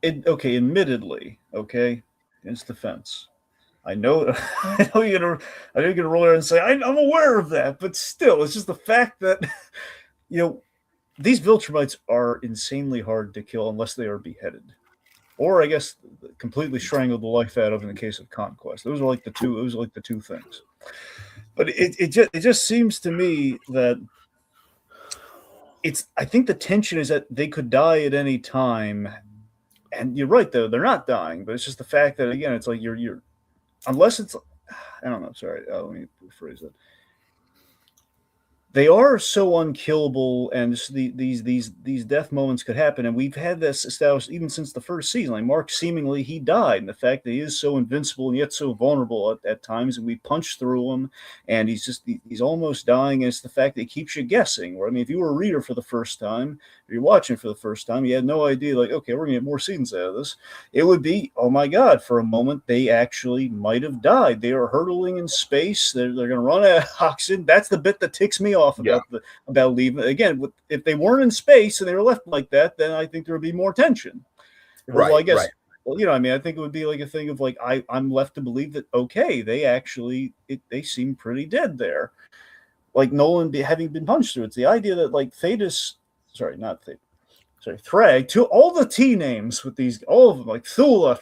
Admittedly, in his defense, I know you're gonna roll there and say I'm aware of that, but still, it's just the fact that these Viltrumites are insanely hard to kill unless they are beheaded, or I guess completely strangled the life out of in the case of Conquest. Those are like the two. It was like the two things. But it just seems to me that I think the tension is that they could die at any time, and you're right though, they're not dying, but it's just the fact that, again, it's like you're unless it's, I don't know, sorry, let me rephrase that. They are so unkillable, and these death moments could happen, and we've had this established even since the first season. Like, Mark, seemingly he died, and the fact that he is so invincible and yet so vulnerable at times, and we punch through him, and he's almost dying, and it's the fact that he keeps you guessing. Or, I mean, if you were a reader for the first time, or you're watching for the first time, you had no idea, like, okay, we're gonna get more seasons out of this. It would be, oh my God, for a moment they actually might have died. They are hurtling in space. They're gonna run out of oxygen. That's the bit that ticks me off about leaving. Again, if they weren't in space and they were left like that, then I think there would be more tension. Right. Well, I guess. Right. Well, I mean, I think it would be like a thing of like I'm left to believe that they they seem pretty dead there. Like Nolan having been punched through. It's the idea that like Thragg, to all the T names with these, all of them, like Thula,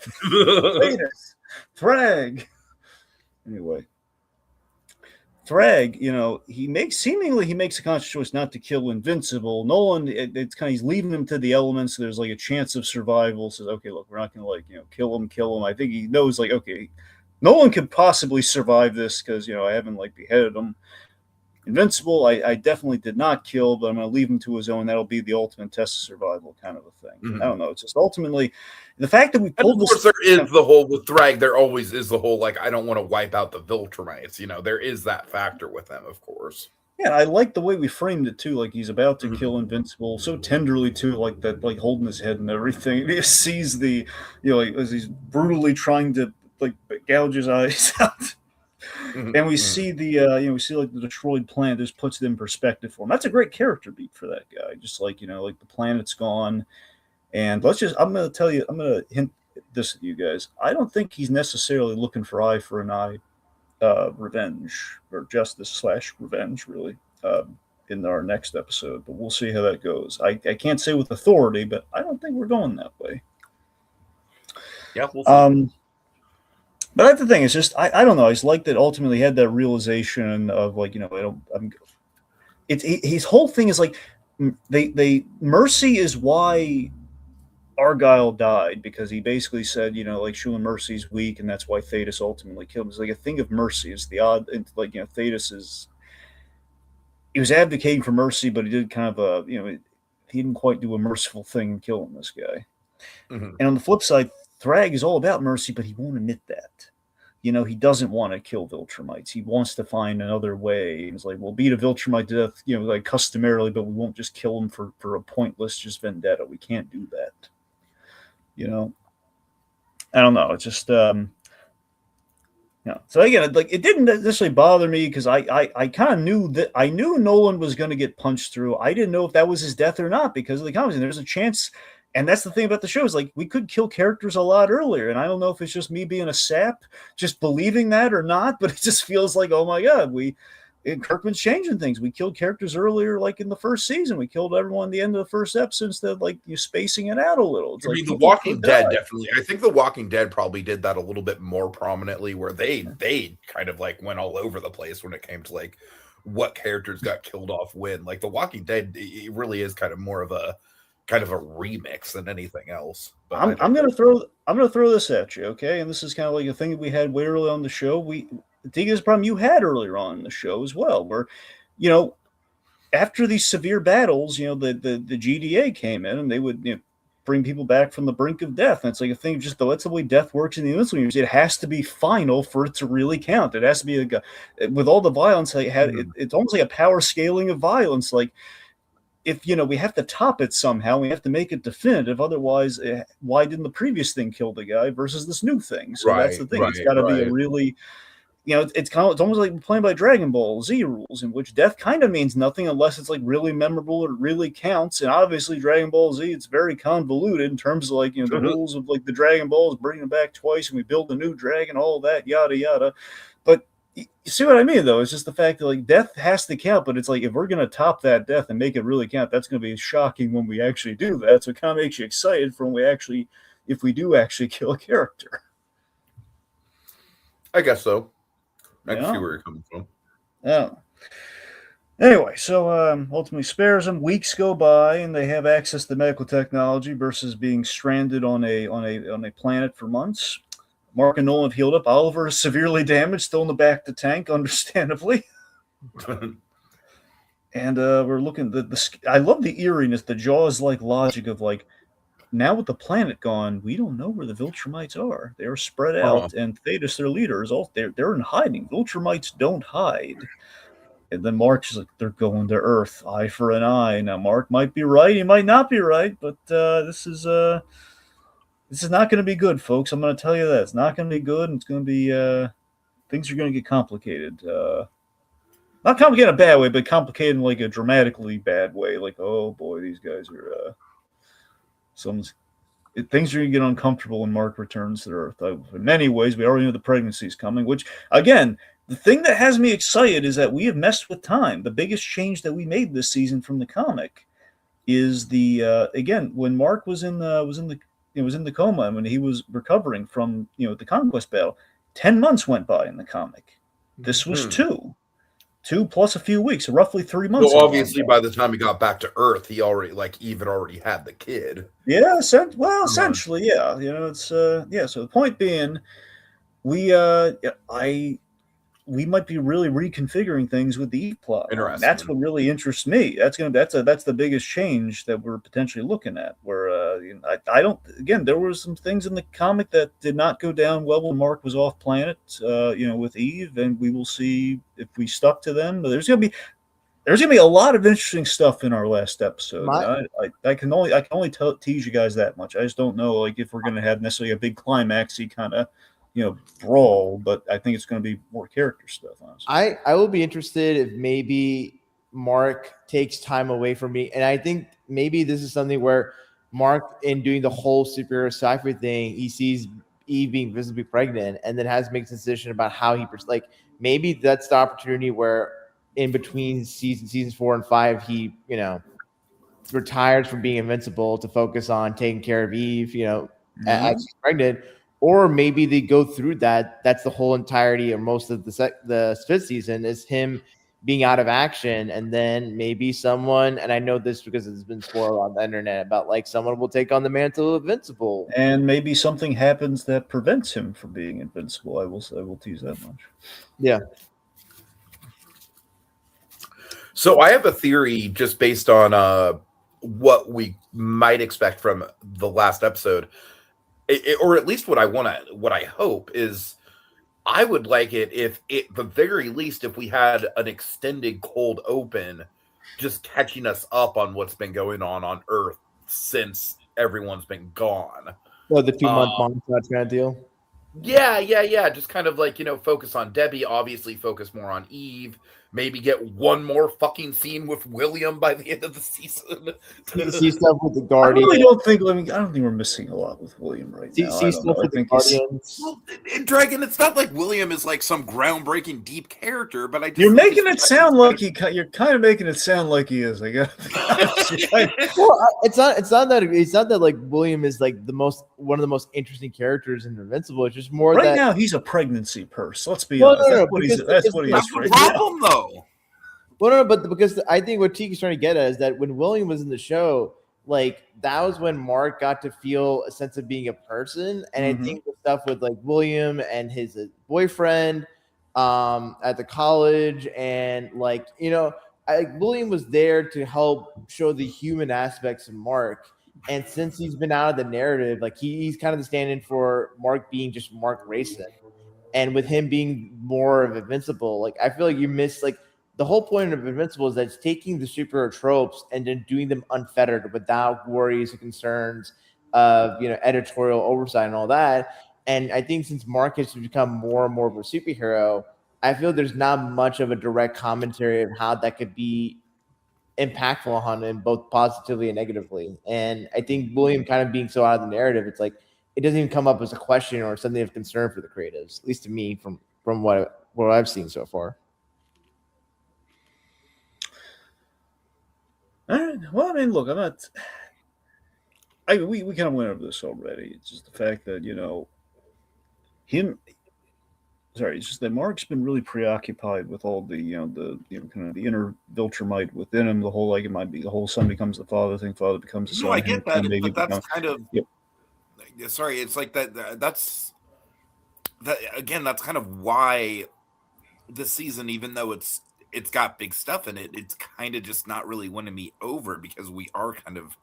Thetis, Thragg. Anyway. Thragg, he makes a conscious choice not to kill Invincible. Nolan, it's kind of, he's leaving him to the elements. So there's like a chance of survival. Says, okay, look, we're not going to kill him. I think he knows, like, okay, Nolan could possibly survive this because, I haven't like beheaded him. Invincible, I definitely did not kill, but I'm going to leave him to his own. That'll be the ultimate test of survival kind of a thing. Mm-hmm. I don't know. It's just ultimately the fact that we pulled this. Of course, there is the whole with Thragg. There always is the whole, like, I don't want to wipe out the Viltrumites. There is that factor with them, of course. Yeah, I like the way we framed it too. Like, he's about to kill Invincible so tenderly too, like that, like holding his head and everything. He sees the, like, as he's brutally trying to like gouge his eyes out. And we see we see like the destroyed planet. Just puts it in perspective for him. That's a great character beat for that guy. Just like, like the planet's gone, and I'm going to hint this at you guys. I don't think he's necessarily looking for eye for an eye revenge or justice / revenge, really, in our next episode. But we'll see how that goes. I can't say with authority, but I don't think we're going that way. Yeah, we'll see. But that's the thing. It's just I don't know. I just like that ultimately he had that realization of like, his whole thing is like Mercy is why Argyle died, because he basically said, like, showing Mercy's weak, and that's why Thetis ultimately killed him. It's like a thing of mercy. It's the odd, like, Thetis is, he was advocating for mercy, but he did kind of he didn't quite do a merciful thing in killing this guy. Mhm. And on the flip side, Thragg is all about mercy, but he won't admit that. He doesn't want to kill Viltrumites. He wants to find another way. He's like, we'll beat a Viltrumite to death, like customarily, but we won't just kill him for a pointless just vendetta. We can't do that. I don't know. It's just, So again, like, it didn't necessarily bother me, because I kind of knew that I knew Nolan was going to get punched through. I didn't know if that was his death or not because of the comics. And there's a chance, and that's the thing about the show, is like, we could kill characters a lot earlier, and I don't know if it's just me being a sap, just believing that or not. But it just feels like, oh my god, Kirkman's changing things. We killed characters earlier, like in the first season. We killed everyone at the end of the first episode instead of, like, you spacing it out a little. It's The Walking Dead definitely. I think The Walking Dead probably did that a little bit more prominently, where they kind of like went all over the place when it came to like what characters got killed off when. Like The Walking Dead, it really is kind of more of a remix than anything else. But I'm gonna throw this at you, okay? And this is kind of like a thing that we had way early on the show. I think it's a problem you had earlier on in the show as well, where, after these severe battles, the GDA came in and they would, bring people back from the brink of death. And it's like a thing, just that's the way death works in the Invincible universe. It has to be final for it to really count. It has to be like with all the violence, it's almost like a power scaling of violence. Like, if we have to top it somehow, we have to make it definitive. Otherwise, why didn't the previous thing kill the guy versus this new thing? So that's the thing. It's got to be a really, it's almost like playing by Dragon Ball Z rules, in which death kind of means nothing unless it's like really memorable or really counts. And obviously, Dragon Ball Z, it's very convoluted in terms of like the rules of like the Dragon Balls, bringing them back twice, and we build a new dragon, all that yada yada. But you see what I mean, though? It's just the fact that like death has to count, but it's like if we're going to top that death and make it really count, that's going to be shocking when we actually do that. So it kind of makes you excited for if we do actually kill a character. I guess so. I can see where you're coming from. Yeah. Anyway, so ultimately spares them. Weeks go by, and they have access to medical technology versus being stranded on a planet for months. Mark and Nolan have healed up. Oliver is severely damaged, still in the back of the tank, understandably. And we're looking. I love the eeriness, the Jaws-like logic of like, now with the planet gone, we don't know where the Viltrumites are. They're spread out, and Thetis, their leader, is they're in hiding. Viltrumites don't hide. And then Mark is like, they're going to Earth, eye for an eye. Now Mark might be right, he might not be right, but this is not going to be good, folks. I'm going to tell you that. It's not going to be good, and it's going to be things are going to get complicated. Not complicated in a bad way, but complicated in like a dramatically bad way. Like, oh boy, these guys are things are going to get uncomfortable when Mark returns to Earth. In many ways, we already know the pregnancy is coming, which, again, the thing that has me excited is that we have messed with time. The biggest change that we made this season from the comic is again, when Mark was in the coma and when he was recovering from the conquest battle, 10 months went by in the comic. This was 2 plus a few weeks, so roughly 3 months. So obviously, by the time he got back to Earth, he already had the kid. Yeah, essentially, yeah. It's So the point being, we might be really reconfiguring things with the Eve plot. Interesting. That's what really interests me. That's the biggest change that we're potentially looking at. Where I don't. Again, there were some things in the comic that did not go down well when Mark was off planet. With Eve, and we will see if we stuck to them. But there's gonna be a lot of interesting stuff in our last episode. I can only tease you guys that much. I just don't know if we're gonna have necessarily a big climaxy kind of brawl, but I think it's going to be more character stuff, honestly. I will be interested if maybe Mark takes time away from me, and I think maybe this is something where Mark, in doing the whole superhero sci-fi thing, he sees Eve being visibly pregnant, and then has to make a decision about how he maybe that's the opportunity where in between seasons 4 and 5, he retires from being Invincible to focus on taking care of Eve, as she's pregnant. Or maybe they go through that. That's the whole entirety of most of the 5th season is him being out of action, and then maybe someone, and I know this because it's been spoiled on the internet, about like someone will take on the mantle of Invincible. And maybe something happens that prevents him from being invincible. I will tease that much. Yeah. So I have a theory just based on what we might expect from the last episode, or at least what I hope is, I would like it if, at the very least, if we had an extended cold open, just catching us up on what's been going on Earth since everyone's been gone. Well, the 2-month montage kind of deal. Yeah. Just kind of like, focus on Debbie, obviously focus more on Eve, maybe get one more fucking scene with William by the end of the season. See stuff with the Guardians. I don't think we're missing a lot with William right now. See stuff with the Guardians. Well, Dragon, it's not like William is like some groundbreaking deep character, but I just you're making it sound like you're kind of making it sound like he is. I guess. Well, it's not that like William is like one of the most interesting characters in Invincible. It's just more right now he's a pregnancy purse. Let's be honest. That's what he is. That's the problem, though. Well, no, but because I think what Teague's trying to get at is that when William was in the show, like that was when Mark got to feel a sense of being a person. And I think the stuff with like William and his boyfriend at the college, and like William was there to help show the human aspects of Mark. And since he's been out of the narrative, like he's kind of the stand-in for Mark being just Mark Racing. And with him being more of Invincible, like I feel like you miss like the whole point of Invincible is that it's taking the superhero tropes and then doing them unfettered without worries and concerns of editorial oversight and all that. And I think since Mark has become more and more of a superhero, I feel there's not much of a direct commentary of how that could be impactful on him, both positively and negatively. And I think William kind of being so out of the narrative, it's like it doesn't even come up as a question or something of concern for the creatives, at least to me from what I've seen so far. All right. Well, I mean, look, I'm not. We kind of went over this already. It's just the fact that it's just that Mark's been really preoccupied with all the kind of the inner Viltrumite within him. The whole like it might be the whole son becomes the father thing, father becomes the son. No, I get that, but that's kind of. Yep. Sorry, it's like that. That's again. That's kind of why this season, even though it's got big stuff in it, it's kind of just not really winning me over, because we are kind of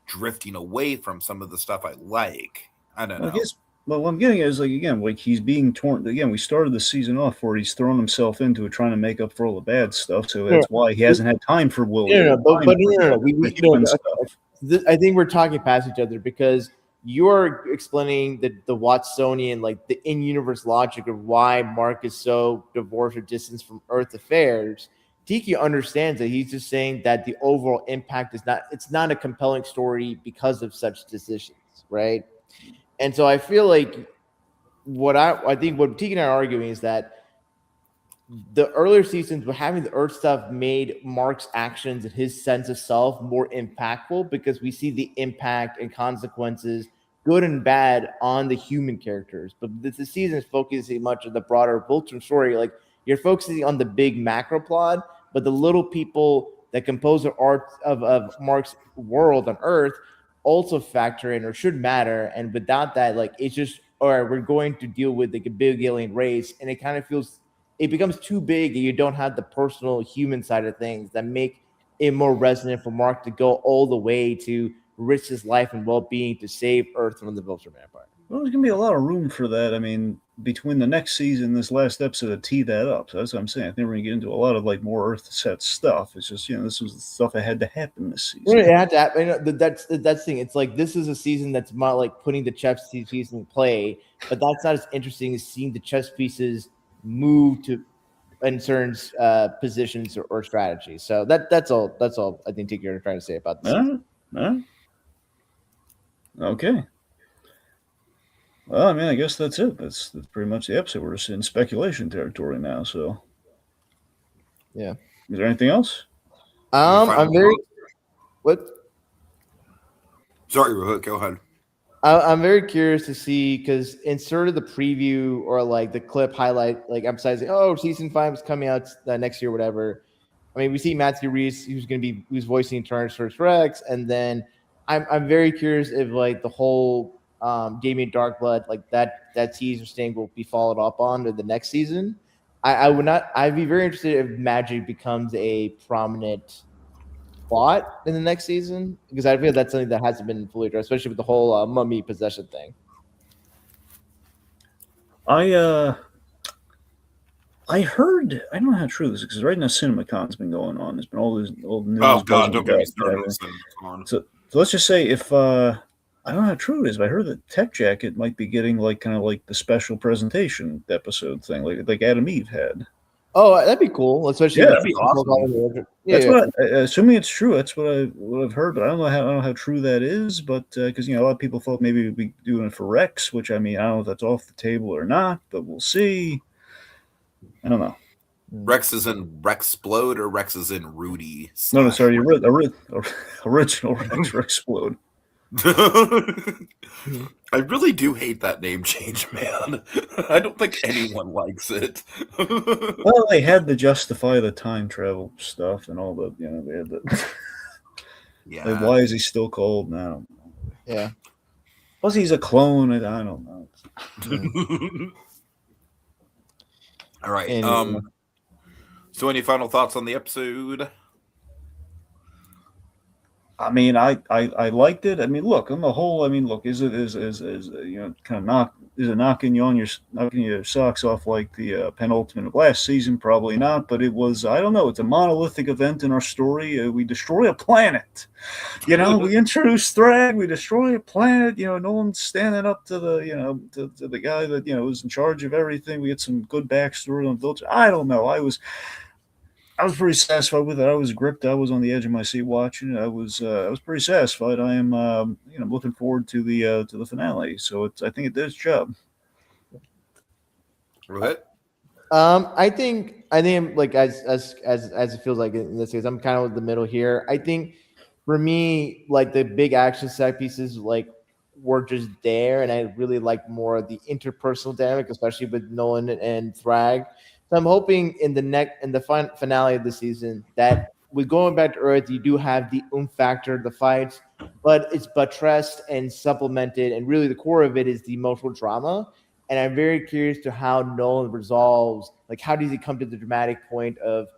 drifting away from some of the stuff I like. I don't know. I guess, what I'm getting at is like he's being torn. Again, we started the season off where he's thrown himself into it, trying to make up for all the bad stuff. So that's why he hasn't had time for William. I think we're talking past each other, because you're explaining the Watsonian, like the in-universe logic of why Mark is so divorced or distanced from Earth affairs. Tiki understands that he's just saying that the overall impact it's not a compelling story because of such decisions, right? And so I feel like what Tiki and I are arguing is that the earlier seasons, but having the Earth stuff made Mark's actions and his sense of self more impactful, because we see the impact and consequences, good and bad, on the human characters. But the season is focusing much of the broader Voltron story. Like you're focusing on the big macro plot, but the little people that compose the art of Mark's world on Earth also factor in or should matter. And without that, like it's just, all right, we're going to deal with like a big alien race, and it kind of feels. It becomes too big, and you don't have the personal human side of things that make it more resonant for Mark to go all the way to risk his life and well-being to save Earth from the Viltrum Empire. Well, there's going to be a lot of room for that. I mean, between the next season and this last episode to tee that up. So that's what I'm saying. I think we're going to get into a lot of like more Earth set stuff. It's just, this was the stuff that had to happen this season. It had to happen. That's the thing. It's like this is a season that's not like putting the chess pieces in play, but that's not as interesting as seeing the chess pieces move to in certain positions or strategies. So that's all I think you're trying to say about this. Okay. Well, I mean, I guess that's it. That's pretty much the episode. We're just in speculation territory now. So, yeah. Is there anything else? I'm very. What? Sorry, Rohith, go ahead. I'm very curious to see because in sort of the preview or like the clip highlight, like emphasizing, oh, season 5 is coming out next year, whatever. I mean, we see Matthew Reese, who's voicing Tyrannosaurus Rex, and then I'm very curious if like the whole Damien Darkblood, like that teaser sting will be followed up on in the next season. I would not. I'd be very interested if magic becomes a prominent plot in the next season because I feel that's something that hasn't been fully addressed, especially with the whole mummy possession thing. I heard, I don't know how true this is because right now CinemaCon's been going on. There's been all this old news. Oh God, don't get me started on CinemaCon. So let's just say if I don't know how true it is, but I heard that Tech Jacket might be getting like kind of like the special presentation episode thing, like Adam Eve had. Oh, that'd be cool, especially that'd be awesome. That's what assuming it's true. That's what I've heard, but I don't know how true that is. But because a lot of people thought maybe we'd be doing it for Rex, which I mean I don't know if that's off the table or not, but we'll see. I don't know. Rex is in Rexplode or Rex is in Rudy? No, sorry, original Rex Rexplode. I really do hate that name change, man. I don't think anyone likes it. Well, they had to justify the time travel stuff and all the, they had the. Yeah. Like, why is he still cold now? Yeah. Plus, he's a clone. I don't know. All right. So, any final thoughts on the episode? I mean, I liked it. I mean, look, on the whole, I mean, look, is it kind of knocking your socks off like the penultimate of last season? Probably not, but it was. I don't know. It's a monolithic event in our story. We destroy a planet. We introduce Thragg. We destroy a planet. No one's standing up to the to the guy that was in charge of everything. We get some good backstory on Viltr. I don't know. I was pretty satisfied with it. I was gripped. I was on the edge of my seat watching it. I was pretty satisfied. I am looking forward to the finale. So I think it did its job. Right. I think like as it feels like in this case, I'm kind of in the middle here. I think for me, like the big action set pieces like were just there, and I really liked more of the interpersonal dynamic, especially with Nolan and Thragg. So I'm hoping in the finale of the season that with going back to Earth, you do have the factor, the fights, but it's buttressed and supplemented, and really the core of it is the emotional drama. And I'm very curious to how Nolan resolves, like how does he come to the dramatic point of,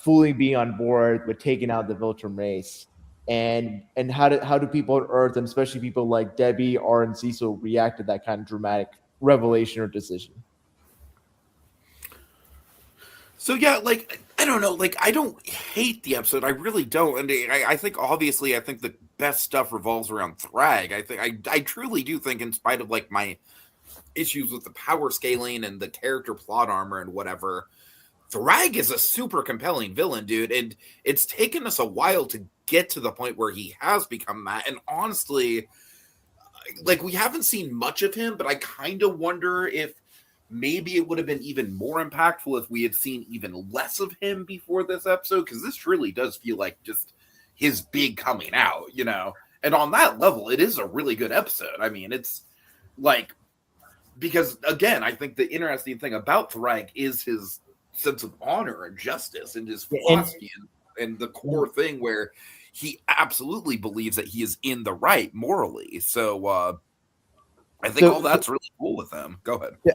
fully being on board with taking out the Viltrum race, and how do people on Earth, and especially people like Debbie, R, and Cecil, react to that kind of dramatic revelation or decision? So yeah, like I don't know, like I don't hate the episode. I really don't, and I think obviously the best stuff revolves around Thragg. I truly do think, in spite of like my issues with the power scaling and the character plot armor and whatever, Thragg is a super compelling villain, dude, and it's taken us a while to get to the point where he has become that. And honestly, like we haven't seen much of him, but I kind of wonder if maybe it would have been even more impactful if we had seen even less of him before this episode, because this really does feel like just his big coming out, And on that level, it is a really good episode. I mean, it's like, because again, I think the interesting thing about Thragg is his sense of honor and justice and his philosophy and the core thing where he absolutely believes that he is in the right morally. So, I think all that's really cool with them. Go ahead. To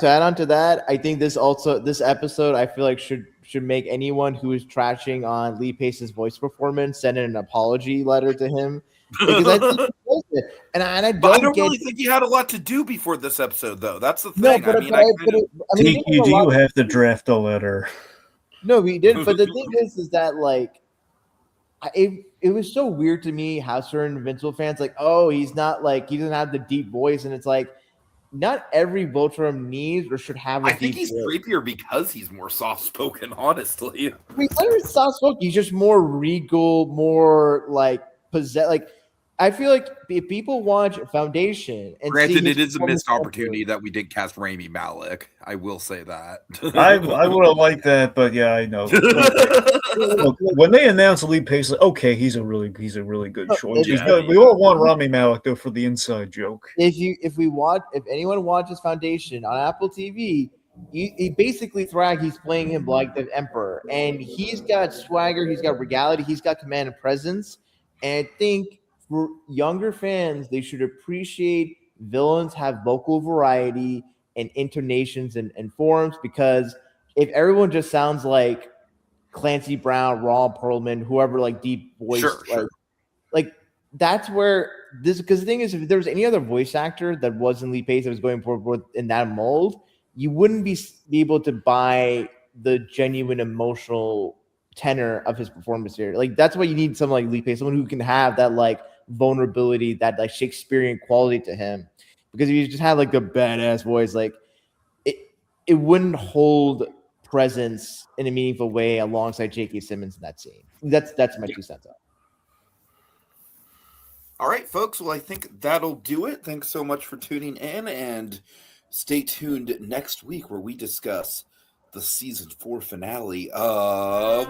add on to that, I think this episode I feel like should make anyone who is trashing on Lee Pace's voice performance send in an apology letter to him, because I think I don't really think he had a lot to do before this episode, though. That's the thing. You have to draft a letter. No, we didn't. But the thing is that like, it was so weird to me how certain Invincible fans like, oh, he doesn't have the deep voice, and it's like, not every Voltron needs or should have a deep voice. I think he's creepier because he's more soft-spoken, honestly. I mean, he's not soft-spoken. He's just more regal, more like possessed. Like I feel like if people watch Foundation and Granted, see it is a missed performance opportunity that we did cast Rami Malek. I will say that. I would have liked that, but yeah, I know. Look, when they announced Lee Pace, okay, he's a really good choice. Yeah. We all want Rami Malek though for the inside joke. if anyone watches Foundation on Apple TV, he basically Thragg, he's playing him like the Emperor, and he's got swagger, he's got regality, he's got command and presence. And I think for younger fans, they should appreciate villains have vocal variety and intonations and forms, because if everyone just sounds like Clancy Brown, Ron Perlman, whoever, like deep voiced, like that's where this, because the thing is, if there was any other voice actor that wasn't Lee Pace that was going forward in that mold, you wouldn't be able to buy the genuine emotional tenor of his performance here. Like that's why you need someone like Lee Pace, someone who can have that like vulnerability, that like Shakespearean quality to him. Because if you just had like a badass voice, like it wouldn't hold presence in a meaningful way alongside J.K. Simmons in that scene. That's my 2 cents on. All right, folks. Well, I think that'll do it. Thanks so much for tuning in, and stay tuned next week where we discuss the season 4 finale of